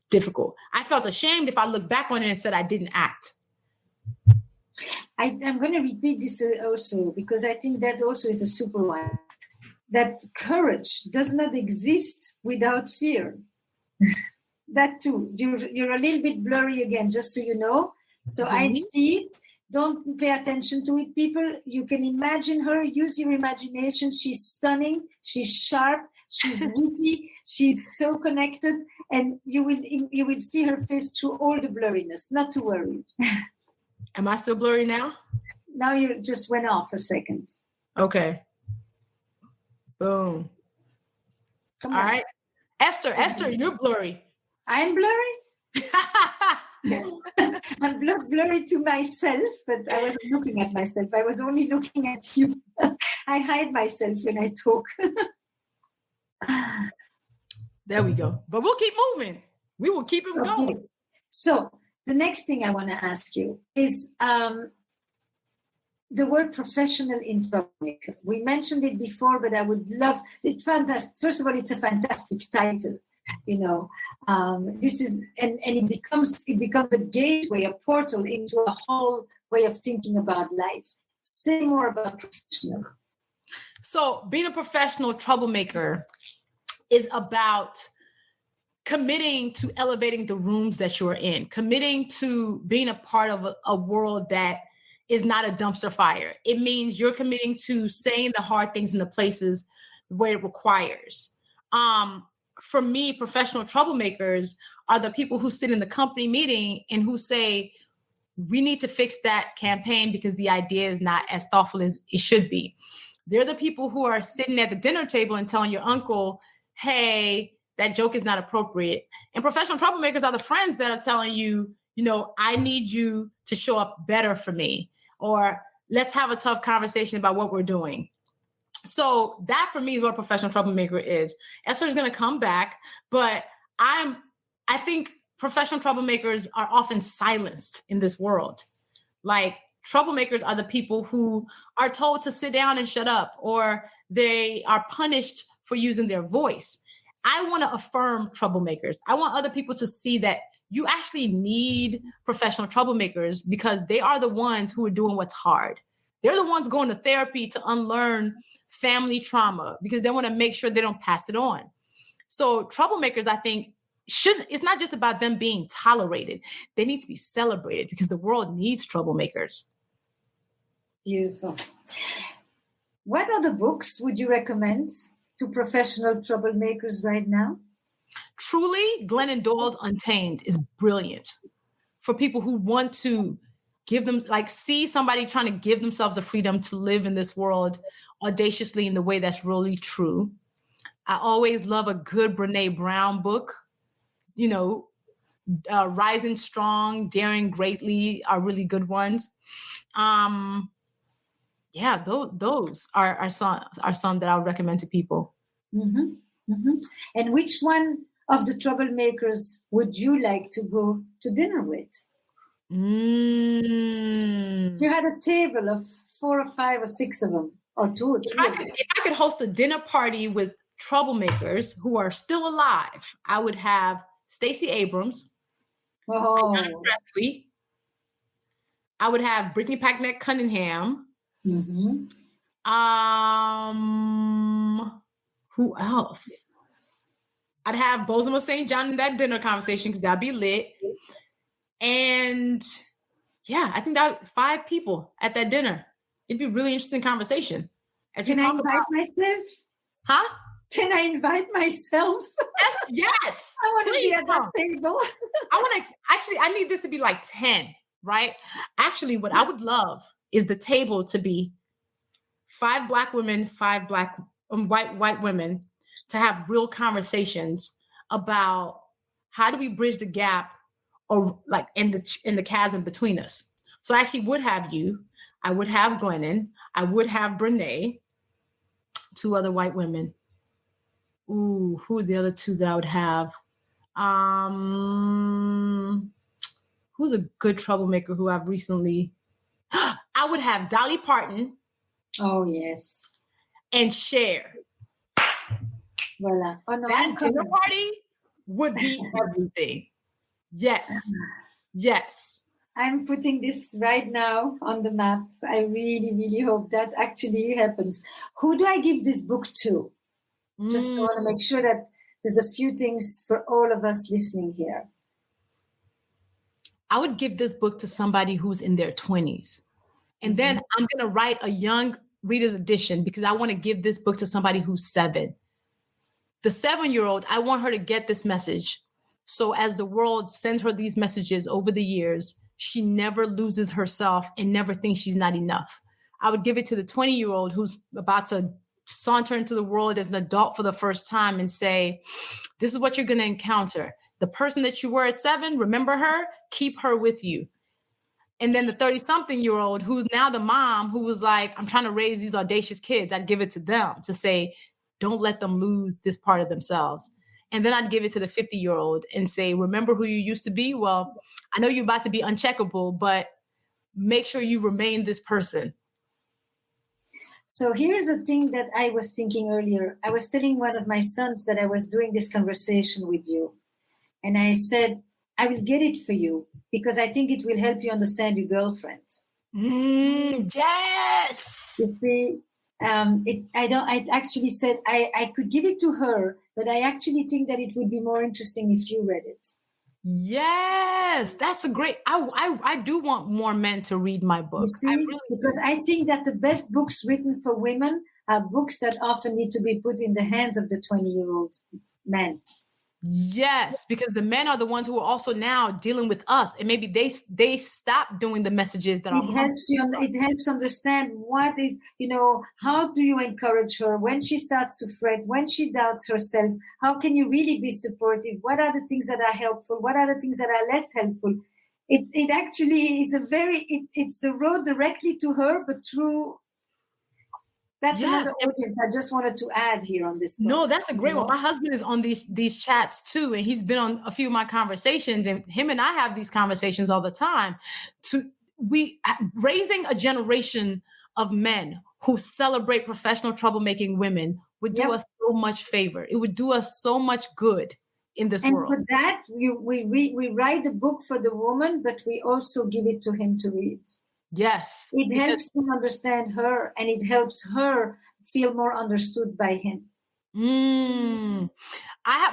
Speaker 1: difficult. I felt ashamed if I look back on it and said I didn't act.
Speaker 2: I'm going to repeat this also, because I think that also is a super one. That courage does not exist without fear. That too. You're a little bit blurry again, just so you know. So I see it. Don't pay attention to it, people. You can imagine her. Use your imagination. She's stunning. She's sharp. She's witty. She's so connected. And you will see her face through all the blurriness. Not to worry.
Speaker 1: Am I still blurry now?
Speaker 2: Now you just went off a second.
Speaker 1: Okay. Boom.
Speaker 2: Come
Speaker 1: All
Speaker 2: on.
Speaker 1: right. Esther, you're blurry.
Speaker 2: I'm blurry? I'm blurry to myself, but I wasn't looking at myself. I was only looking at you. I hide myself when I talk.
Speaker 1: There we go. But we'll keep moving. We will keep it going.
Speaker 2: So the next thing I want to ask you is the word professional troublemaker. We mentioned it before, but I would love it. Fantastic. First of all, it's a fantastic title. This is and it becomes a gateway, a portal into a whole way of thinking about life. Say more about professional.
Speaker 1: So being a professional troublemaker is about committing to elevating the rooms that you're in, committing to being a part of a world that is not a dumpster fire. It means you're committing to saying the hard things in the places where it requires. For me, professional troublemakers are the people who sit in the company meeting and who say, we need to fix that campaign because the idea is not as thoughtful as it should be. They're the people who are sitting at the dinner table and telling your uncle, hey, that joke is not appropriate. And professional troublemakers are the friends that are telling you, I need you to show up better for me, or let's have a tough conversation about what we're doing. So that for me is what a professional troublemaker is. Esther's going to come back, but I think professional troublemakers are often silenced in this world. Like, troublemakers are the people who are told to sit down and shut up, or they are punished for using their voice. I want to affirm troublemakers. I want other people to see that you actually need professional troublemakers, because they are the ones who are doing what's hard. They're the ones going to therapy to unlearn family trauma, because they want to make sure they don't pass it on. So troublemakers, I think, it's not just about them being tolerated. They need to be celebrated, because the world needs troublemakers.
Speaker 2: Beautiful. What other books would you recommend to professional troublemakers right now?
Speaker 1: Truly, Glennon Doyle's Untamed is brilliant for people who want to see somebody trying to give themselves the freedom to live in this world audaciously in the way that's really true. I always love a good Brené Brown book. Rising Strong, Daring Greatly are really good ones. Those are some that I would recommend to people.
Speaker 2: Mm-hmm. Mm-hmm. And which one of the troublemakers would you like to go to dinner with? You had a table of 4 or 5 or 6 of them, or 2 or 3.
Speaker 1: If I could host a dinner party with troublemakers who are still alive, I would have Stacey Abrams, Presley. I would have Brittany Packnett Cunningham.
Speaker 2: Mm-hmm.
Speaker 1: Who else? I'd have Bozoma St. John in that dinner conversation, because that'd be lit. And I think that 5 people at that dinner. It'd be a really interesting conversation.
Speaker 2: Can I invite myself?
Speaker 1: Huh?
Speaker 2: Can I invite myself?
Speaker 1: Yes.
Speaker 2: I want to be at that table.
Speaker 1: I need this to be like 10, right? Actually, what I would love is the table to be 5 Black women, 5 white women, to have real conversations about how do we bridge the gap or like in the chasm between us? So I actually would have you, I would have Glennon, I would have Brene, 2 other white women. Ooh, who are the other 2 that I would have? Who's a good troublemaker who I've recently? I would have Dolly Parton.
Speaker 2: Oh, yes.
Speaker 1: And Cher.
Speaker 2: Voila. Oh, no,
Speaker 1: that dinner party would be everything. Yes. Yes.
Speaker 2: I'm putting this right now on the map. I really, really hope that actually happens. Who do I give this book to? Just want to make sure that there's a few things for all of us listening here.
Speaker 1: I would give this book to somebody who's in their 20s. And then I'm going to write a young reader's edition because I want to give this book to somebody who's 7. The 7-year-old, I want her to get this message. So as the world sends her these messages over the years, she never loses herself and never thinks she's not enough. I would give it to the 20-year-old who's about to saunter into the world as an adult for the first time and say, this is what you're going to encounter. The person that you were at 7, remember her, keep her with you. And then the 30-something-year-old who's now the mom who was like, I'm trying to raise these audacious kids. I'd give it to them to say, don't let them lose this part of themselves. And then I'd give it to the 50-year-old and say, remember who you used to be? Well, I know you're about to be uncheckable, but make sure you remain this person.
Speaker 2: So here's a thing that I was thinking earlier. I was telling one of my sons that I was doing this conversation with you. And I said, I will get it for you because I think it will help you understand your girlfriend.
Speaker 1: Yes.
Speaker 2: You see, I actually said I could give it to her, but I actually think that it would be more interesting if you read it.
Speaker 1: Yes, that's a great. I do want more men to read my book.
Speaker 2: You see, because I think that the best books written for women are books that often need to be put in the hands of the 20-year-old men.
Speaker 1: Yes, because the men are the ones who are also now dealing with us, and maybe they stop doing the messages that
Speaker 2: it helps understand what is, how do you encourage her when she starts to fret, when she doubts herself, how can you really be supportive, what are the things that are helpful, what are the things that are less helpful. It actually is it's the road directly to her, but through. That's another audience I just wanted to add here on this book.
Speaker 1: No, that's a great one. My husband is on these chats too, and he's been on a few of my conversations, and him and I have these conversations all the time. Raising a generation of men who celebrate professional troublemaking women would do us so much favor. It would do us so much good in this world.
Speaker 2: And for that, we write the book for the woman, but we also give it to him to read.
Speaker 1: Yes.
Speaker 2: It helps him understand her, and it helps her feel more understood by him.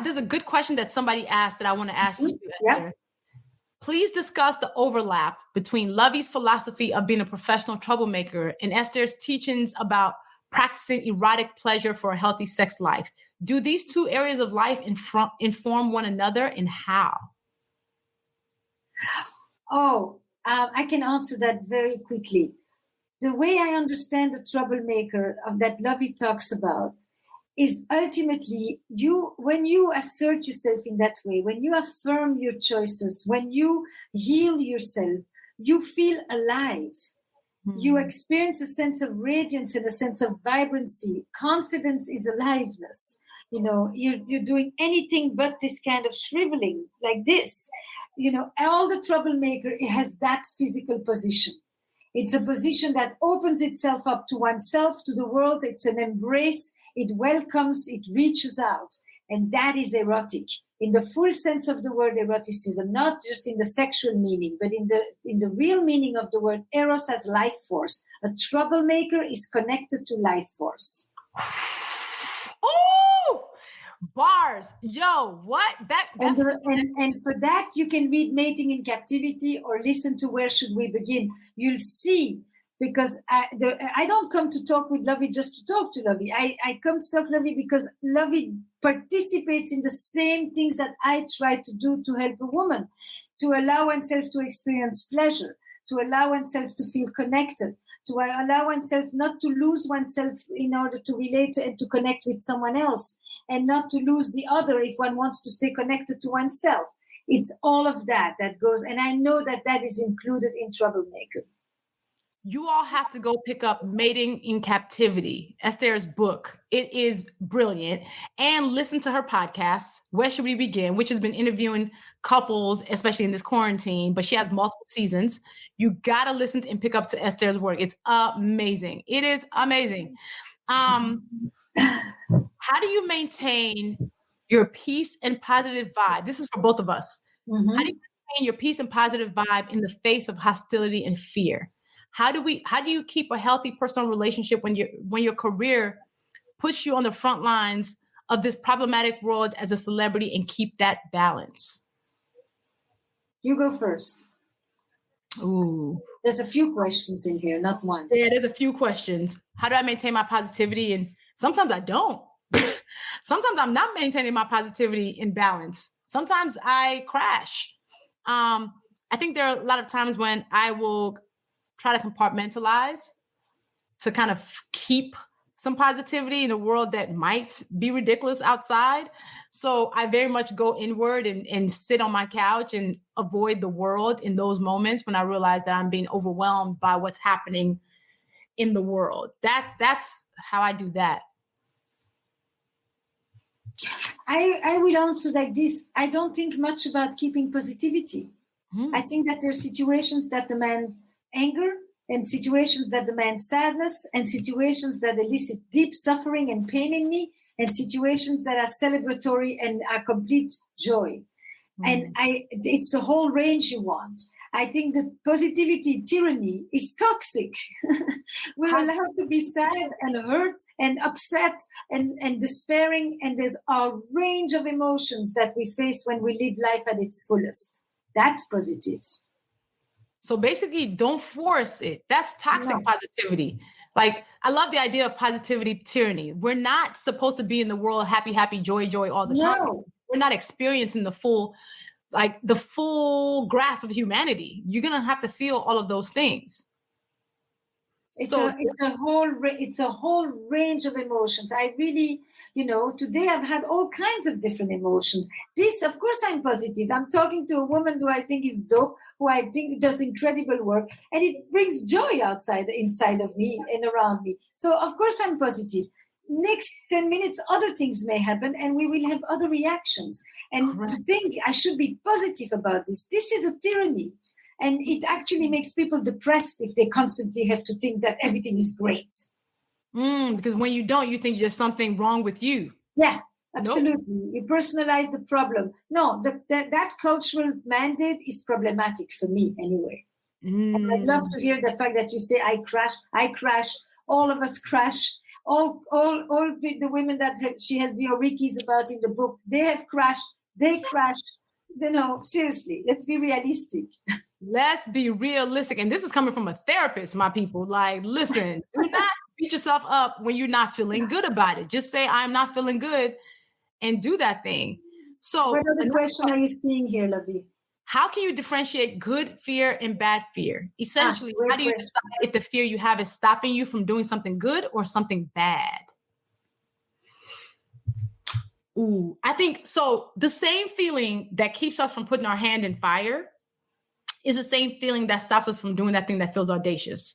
Speaker 1: There's a good question that somebody asked that I want to ask you, Esther.
Speaker 2: Yeah.
Speaker 1: Please discuss the overlap between Luvvie's philosophy of being a professional troublemaker and Esther's teachings about practicing erotic pleasure for a healthy sex life. Do these 2 areas of life inform one another, and how?
Speaker 2: I can answer that very quickly. The way I understand the troublemaker that Luvvie talks about is ultimately when you assert yourself in that way, when you affirm your choices, when you heal yourself, you feel alive. You experience a sense of radiance and a sense of vibrancy. Confidence is aliveness. You're doing anything but this kind of shriveling like this. All the troublemaker has that physical position. It's a position that opens itself up to oneself, to the world. It's an embrace. It welcomes, it reaches out. And that is erotic in the full sense of the word eroticism, not just in the sexual meaning, but in the real meaning of the word eros as life force. A troublemaker is connected to life force.
Speaker 1: Oh, bars. Yo, what?
Speaker 2: And for that, you can read Mating in Captivity or listen to Where Should We Begin? You'll see, because I don't come to talk with Luvvie just to talk to Luvvie. I come to talk to Luvvie because Luvvie participates in the same things that I try to do to help a woman, to allow oneself to experience pleasure, to allow oneself to feel connected, to allow oneself not to lose oneself in order to relate to, and to connect with someone else, and not to lose the other if one wants to stay connected to oneself. It's all of that goes, and I know that is included in Troublemaker.
Speaker 1: You all have to go pick up Mating in Captivity, Esther's book. It is brilliant. And listen to her podcast, Where Should We Begin, which has been interviewing couples, especially in this quarantine, but she has multiple seasons. You got to listen to and pick up to Esther's work. It's amazing. It is amazing. How do you maintain your peace and positive vibe? This is for both of us. Mm-hmm. How do you maintain your peace and positive vibe in the face of hostility and fear? How do you keep a healthy personal relationship when your career puts you on the front lines of this problematic world as a celebrity and keep that balance?
Speaker 2: You go first.
Speaker 1: Ooh.
Speaker 2: There's a few questions in here, not one.
Speaker 1: Yeah, there's a few questions. How do I maintain my positivity? And sometimes I don't. Sometimes I'm not maintaining my positivity in balance. Sometimes I crash. I think there are a lot of times when I will try to compartmentalize to kind of keep some positivity in a world that might be ridiculous outside. So I very much go inward and sit on my couch and avoid the world in those moments when I realize that I'm being overwhelmed by what's happening in the world. That's how I do that.
Speaker 2: I will answer like this. I don't think much about keeping positivity. I think that there's situations that demand anger, and situations that demand sadness, and situations that elicit deep suffering and pain in me, and situations that are celebratory and are complete joy. And it's the whole range you want. I think that positivity tyranny is toxic. We're allowed to be sad and hurt and upset and despairing, and there's a range of emotions that we face when we live life at its fullest. That's positive.
Speaker 1: So basically, don't force it. That's toxic positivity. Like, I love the idea of positivity tyranny. We're not supposed to be in the world happy, happy, joy, joy all the time. We're not experiencing the full grasp of humanity. You're going to have to feel all of those things.
Speaker 2: It's a whole range of emotions. I really, today I've had all kinds of different emotions. This, of course, I'm positive. I'm talking to a woman who I think is dope, who I think does incredible work, and it brings joy inside of me and around me. So, of course, I'm positive. Next 10 minutes, other things may happen, and we will have other reactions. And to think I should be positive about this is a tyranny. And it actually makes people depressed if they constantly have to think that everything is great.
Speaker 1: Because when you don't, you think there's something wrong with you.
Speaker 2: Yeah, absolutely. Nope. You personalize the problem. No, that cultural mandate is problematic for me anyway. And I'd love to hear the fact that you say, I crash, all of us crash. All the women that she has the orikis about in the book, they have crashed, they crashed. Seriously, let's be realistic.
Speaker 1: Let's be realistic. And this is coming from a therapist, my people. Like, listen, do not beat yourself up when you're not feeling good about it. Just say, I'm not feeling good, and do that thing. So
Speaker 2: what other question are you seeing here, Luvvie?
Speaker 1: How can you differentiate good fear and bad fear? Essentially, how do you decide if the fear you have is stopping you from doing something good or something bad? Ooh, I think so. The same feeling that keeps us from putting our hand in fire is the same feeling that stops us from doing that thing that feels audacious.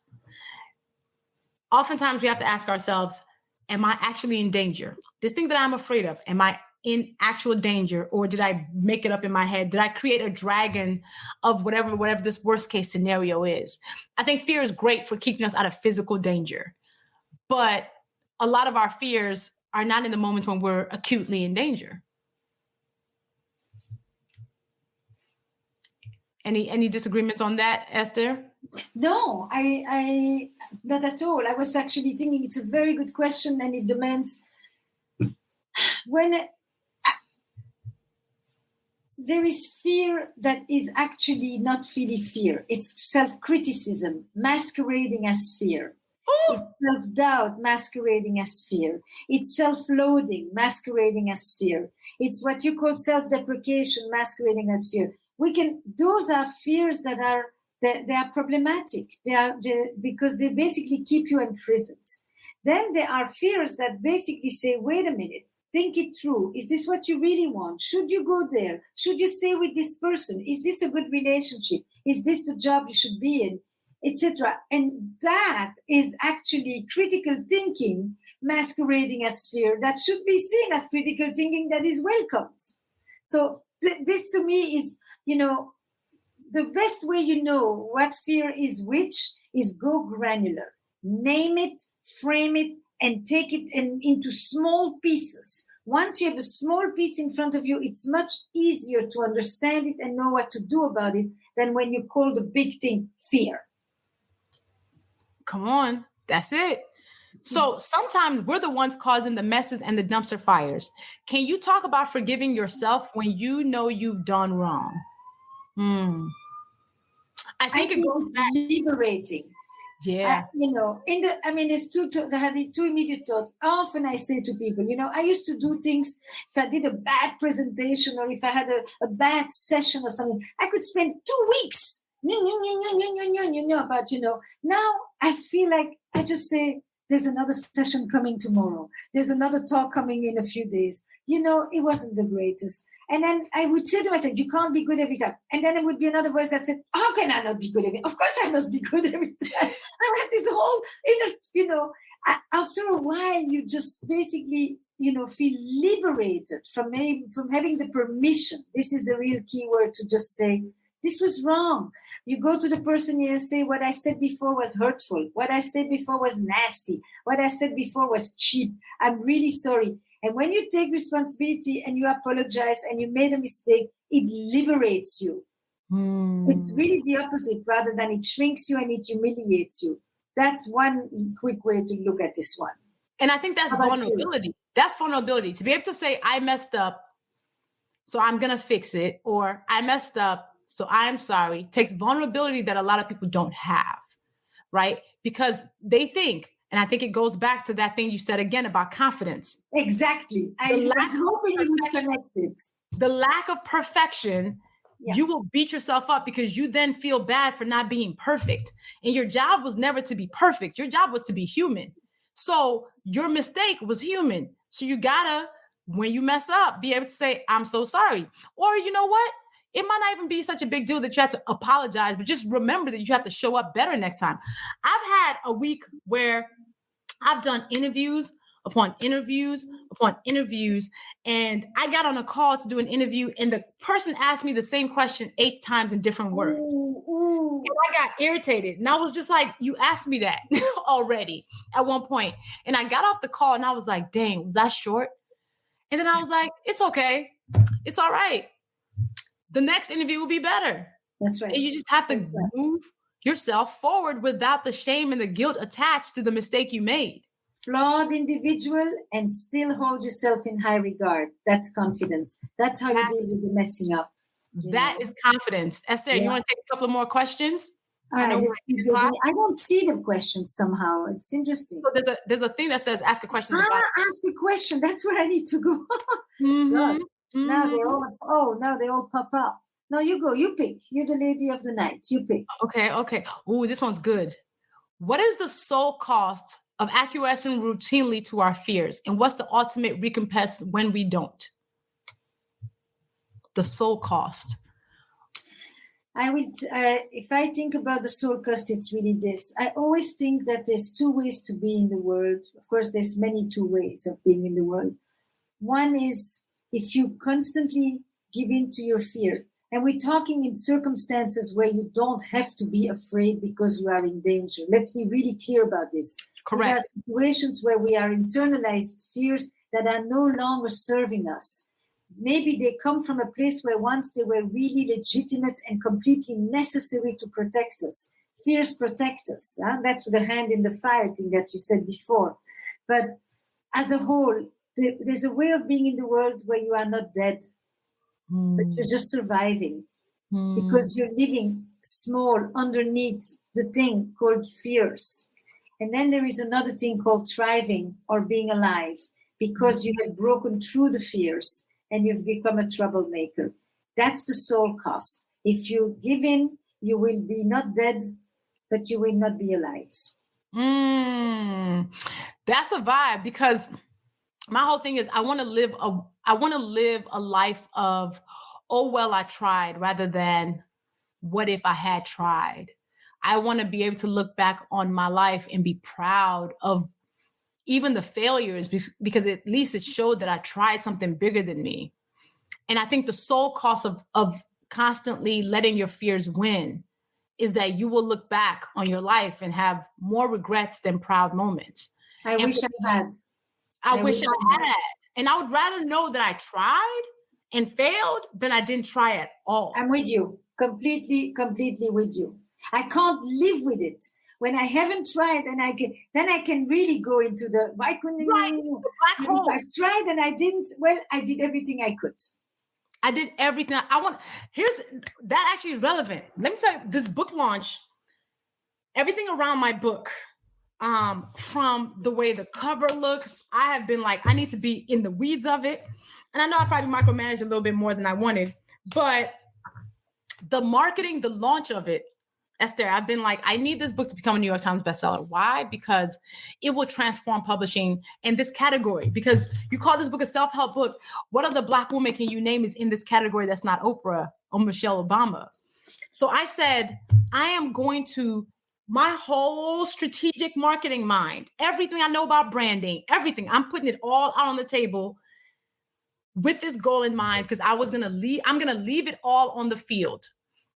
Speaker 1: Oftentimes we have to ask ourselves, am I actually in danger? This thing that I'm afraid of, am I in actual danger, or did I make it up in my head? Did I create a dragon of whatever this worst case scenario is? I think fear is great for keeping us out of physical danger, but a lot of our fears are not in the moments when we're acutely in danger. Any disagreements on that, Esther?
Speaker 2: No, I not at all. I was actually thinking it's a very good question, and it demands when there is fear that is actually not really fear. It's self-criticism masquerading as fear. It's self-doubt masquerading as fear. It's self-loathing masquerading as fear. It's what you call self-deprecation masquerading as fear. Those are fears that are They are problematic. Because they basically keep you imprisoned. Then there are fears that basically say, wait a minute, think it through. Is this what you really want? Should you go there? Should you stay with this person? Is this a good relationship? Is this the job you should be in? Etc. And that is actually critical thinking masquerading as fear that should be seen as critical thinking that is welcomed. So this to me is, the best way what fear is which is go granular. Name it, frame it, and take it into small pieces. Once you have a small piece in front of you, it's much easier to understand it and know what to do about it than when you call the big thing fear.
Speaker 1: Come on. That's it. So sometimes we're the ones causing the messes and the dumpster fires. Can you talk about forgiving yourself when you know you've done wrong? I think it goes
Speaker 2: it's
Speaker 1: back.
Speaker 2: liberating.
Speaker 1: Yeah.
Speaker 2: There's two immediate thoughts. Often I say to people, I used to do things, if I did a bad presentation or if I had a bad session or something, I could spend 2 weeks. But now I feel like I just say, there's another session coming tomorrow. There's another talk coming in a few days. It wasn't the greatest. And then I would say to myself, you can't be good every time. And then there would be another voice that said, how can I not be good every time? Of course I must be good every time. I had this whole after a while, you just basically, feel liberated from having the permission. This is the real key word, to just say, this was wrong. You go to the person and you say, what I said before was hurtful. What I said before was nasty. What I said before was cheap. I'm really sorry. And when you take responsibility and you apologize and you made a mistake, it liberates you. It's really the opposite, rather than it shrinks you and it humiliates you. That's one quick way to look at this one.
Speaker 1: And I think that's vulnerability. You? That's vulnerability. To be able to say, I messed up, so I'm going to fix it. Or I messed up, so I'm sorry. Takes vulnerability that a lot of people don't have, right? Because they think, and I think it goes back to that thing you said again about confidence.
Speaker 2: Exactly. I was hoping you would connect it.
Speaker 1: The lack of perfection, you will beat yourself up because you then feel bad for not being perfect. And your job was never to be perfect. Your job was to be human. So your mistake was human. So you gotta, when you mess up, be able to say, I'm so sorry. Or you know what? It might not even be such a big deal that you have to apologize, but just remember that you have to show up better next time. I've had a week where I've done interviews upon interviews upon interviews, and I got on a call to do an interview, and the person asked me the same question 8 times in different words. And I got irritated, and I was just like, you asked me that already at one point. And I got off the call, and I was like, dang, was I short? And then I was like, it's okay. It's all right. The next interview will be better.
Speaker 2: That's right.
Speaker 1: And you just have to move yourself forward without the shame and the guilt attached to the mistake you made.
Speaker 2: Flawed individual and still hold yourself in high regard. That's confidence. That's how you deal with the messing up.
Speaker 1: That is confidence. Esther, you want to take a couple more questions?
Speaker 2: I don't see the questions somehow. It's interesting.
Speaker 1: So there's a thing that says ask a question.
Speaker 2: Ask a question. That's where I need to go. Now they all pop up. No, you go. You pick. You're the lady of the night. You pick.
Speaker 1: Okay. Ooh, this one's good. What is the sole cost of acquiescing routinely to our fears? And what's the ultimate recompense when we don't? The sole cost.
Speaker 2: If I think about the soul cost, it's really this. I always think that there's 2 ways to be in the world. Of course, there's many 2 ways of being in the world. One is if you constantly give in to your fear. And we're talking in circumstances where you don't have to be afraid because you are in danger. Let's be really clear about this.
Speaker 1: Correct.
Speaker 2: There are situations where we are internalized fears that are no longer serving us. Maybe they come from a place where once they were really legitimate and completely necessary to protect us. Fears protect us. That's the hand in the fire thing that you said before. But as a whole, there's a way of being in the world where you are not dead, but you're just surviving because you're living small underneath the thing called fears. And then there is another thing called thriving or being alive because you have broken through the fears and you've become a troublemaker. That's the soul cost. If you give in you will be not dead, but you will not be alive.
Speaker 1: That's a vibe, because my whole thing is I want to live a life of, oh, well, I tried, rather than what if I had tried. I want to be able to look back on my life and be proud of even the failures, because at least it showed that I tried something bigger than me. And I think the sole cost of constantly letting your fears win is that you will look back on your life and have more regrets than proud moments.
Speaker 2: I wish I had.
Speaker 1: I wish I had. And I would rather know that I tried and failed than I didn't try at all.
Speaker 2: I'm with you. Completely with you. I can't live with it. When I haven't tried, and then I can really go into the why couldn't
Speaker 1: the black hole.
Speaker 2: I've tried and I didn't. Well, I did everything I could.
Speaker 1: I did everything I want. That actually is relevant. Let me tell you, this book launch, everything around my book, from the way the cover looks, I have been like, I need to be in the weeds of it. And I know I probably micromanaged a little bit more than I wanted, but the marketing, the launch of it, Esther, I've been like, I need this book to become a New York Times bestseller. Why? Because it will transform publishing in this category. Because you call this book a self-help book. What other Black woman can you name is in this category that's not Oprah or Michelle Obama? So I said, I am going to, my whole strategic marketing mind, everything I know about branding, everything, I'm putting it all out on the table with this goal in mind, because I'm going to leave it all on the field.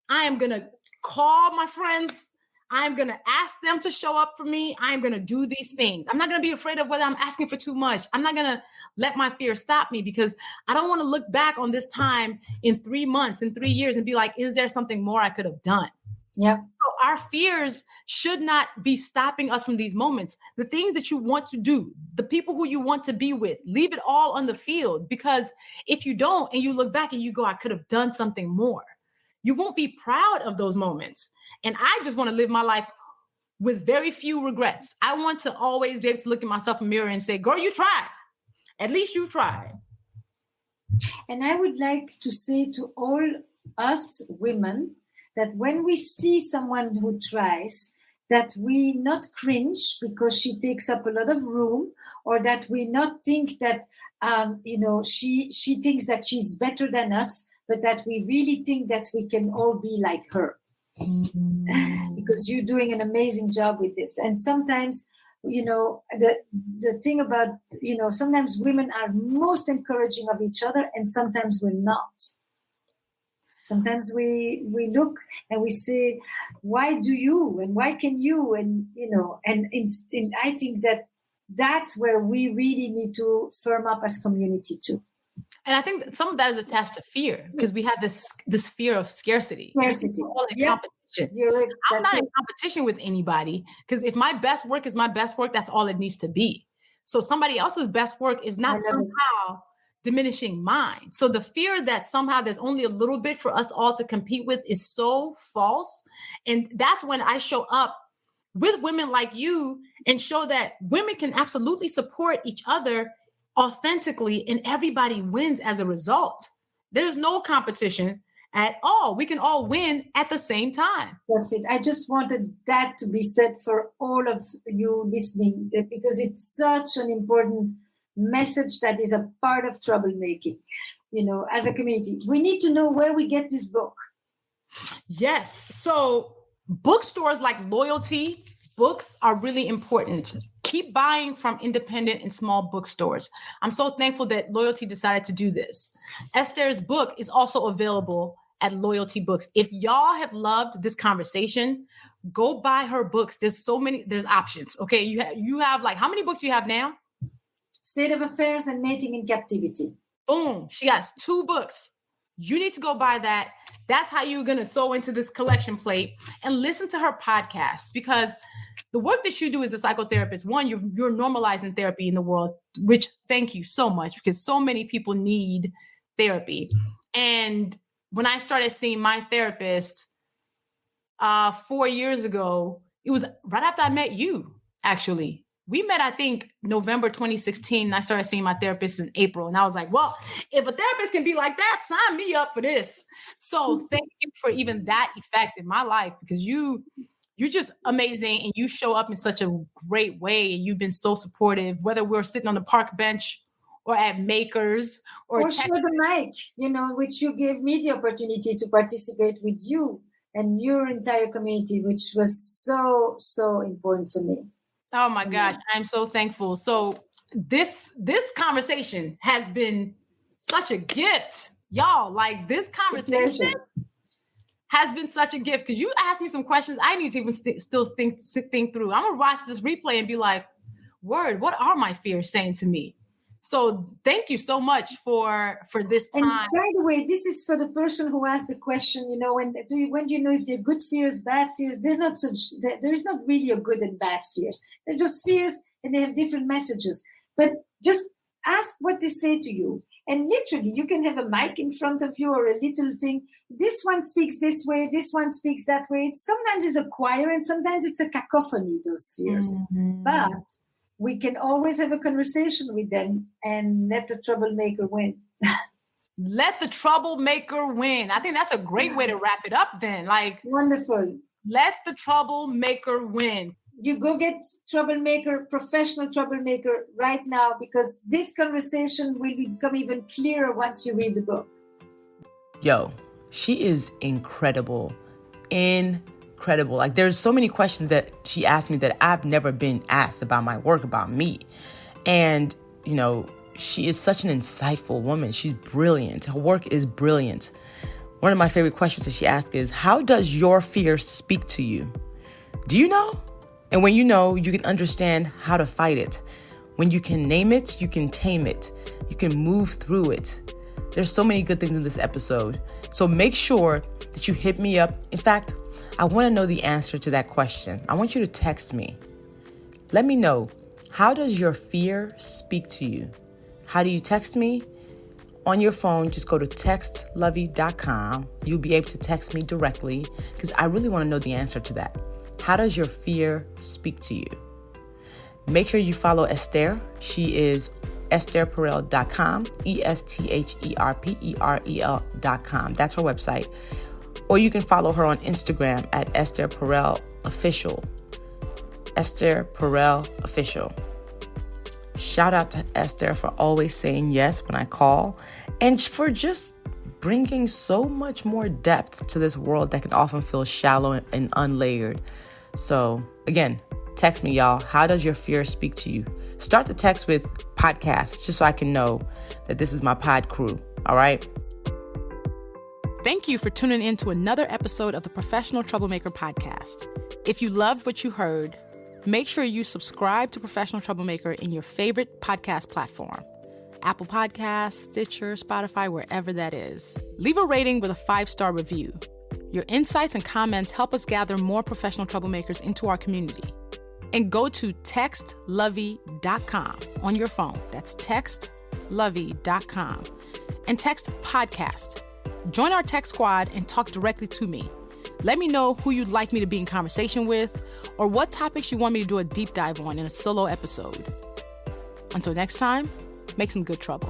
Speaker 1: I am going to call my friends. I'm going to ask them to show up for me. I'm going to do these things. I'm not going to be afraid of whether I'm asking for too much. I'm not going to let my fear stop me, because I don't want to look back on this time in 3 months, in 3 years, and be like, is there something more I could have done?
Speaker 2: Yeah.
Speaker 1: So our fears should not be stopping us from these moments. The things that you want to do, the people who you want to be with, leave it all on the field, because if you don't, and you look back and you go, I could have done something more, you won't be proud of those moments. And I just want to live my life with very few regrets. I want to always be able to look at myself in the mirror and say, girl, you tried. At least you tried.
Speaker 2: And I would like to say to all us women that when we see someone who tries, that we not cringe because she takes up a lot of room, or that we not think that, she thinks that she's better than us, but that we really think that we can all be like her. Because you're doing an amazing job with this. And sometimes, the thing about, sometimes women are most encouraging of each other, and sometimes we're not. Sometimes we look and we say, why do you, and why can you? And, I think that's where we really need to firm up as community too.
Speaker 1: And I think some of that is attached to fear, because we have this fear of scarcity. Competition. I'm not in competition with anybody, because if my best work is my best work, that's all it needs to be. So somebody else's best work is not somehow diminishing mine. So the fear that somehow there's only a little bit for us all to compete with is so false. And that's when I show up with women like you and show that women can absolutely support each other authentically, and everybody wins as a result. There's no competition at all. We can all win at the same time.
Speaker 2: That's it. I just wanted that to be said for all of you listening, because it's such an important message that is a part of troublemaking, as a community. We need to know where we get this book.
Speaker 1: Yes. So bookstores like Loyalty books are really important. Keep buying from independent and small bookstores. I'm so thankful that Loyalty decided to do this. Esther's book is also available at Loyalty Books. If y'all have loved this conversation, go buy her books. There's options. Okay. You have like, how many books do you have now?
Speaker 2: State of Affairs and Mating in Captivity.
Speaker 1: Boom. She has 2 books. You need to go buy that. That's how you're going to throw into this collection plate, and listen to her podcast, because the work that you do as a psychotherapist, one, you're normalizing therapy in the world, which thank you so much, because so many people need therapy. And when I started seeing my therapist 4 years ago, it was right after I met you, actually. we met, I think, November 2016. And I started seeing my therapist in April. And I was like, well, if a therapist can be like that, sign me up for this. So thank you for even that effect in my life, because you're just amazing. And you show up in such a great way. And you've been so supportive, whether we're sitting on the park bench or at Makers or
Speaker 2: share the mic, which you gave me the opportunity to participate with you and your entire community, which was so, so important for me.
Speaker 1: Oh my gosh, I'm so thankful. So this conversation has been such a gift, y'all. Like, this conversation has been such a gift, because you asked me some questions I need to even still think through. I'm gonna watch this replay and be like, word, what are my fears saying to me? So thank you so much for this time.
Speaker 2: And by the way, this is for the person who asked the question, when you know if they're good fears, bad fears, they're not there is not really a good and bad fears. They're just fears, and they have different messages. But just ask what they say to you. And literally, you can have a mic in front of you or a little thing. This one speaks this way, this one speaks that way. Sometimes it's a choir, and sometimes it's a cacophony, those fears. Mm-hmm. But we can always have a conversation with them and let the troublemaker win.
Speaker 1: Let the troublemaker win. I think that's a great way to wrap it up then. Like,
Speaker 2: wonderful.
Speaker 1: Let the troublemaker win.
Speaker 2: You go get troublemaker, professional troublemaker right now, because this conversation will become even clearer once you read the book.
Speaker 3: Yo, she is incredible. Incredible. Like, there's so many questions that she asked me that I've never been asked about my work, about me. And, she is such an insightful woman. She's brilliant. Her work is brilliant. One of my favorite questions that she asked is, how does your fear speak to you? Do you know? And when you know, you can understand how to fight it. When you can name it, you can tame it. You can move through it. There's so many good things in this episode. So make sure that you hit me up. In fact, I want to know the answer to that question. I want you to text me. Let me know, how does your fear speak to you? How do you text me? On your phone, just go to textluvvie.com. You'll be able to text me directly, because I really want to know the answer to that. How does your fear speak to you? Make sure you follow Esther. She is estherperel.com, EstherPerel.com. That's her website. Or you can follow her on Instagram at Esther Perel Official. Esther Perel Official. Shout out to Esther for always saying yes when I call, and for just bringing so much more depth to this world that can often feel shallow and unlayered. So again, text me, y'all. How does your fear speak to you? Start the text with podcast, just so I can know that this is my pod crew. All right.
Speaker 1: Thank you for tuning in to another episode of the Professional Troublemaker podcast. If you loved what you heard, make sure you subscribe to Professional Troublemaker in your favorite podcast platform. Apple Podcasts, Stitcher, Spotify, wherever that is. Leave a rating with a 5-star review. Your insights and comments help us gather more professional troublemakers into our community. And go to textluvvie.com on your phone. That's textluvvie.com. And text podcast. Join our text squad and talk directly to me. Let me know who you'd like me to be in conversation with, or what topics you want me to do a deep dive on in a solo episode. Until next time, make some good trouble.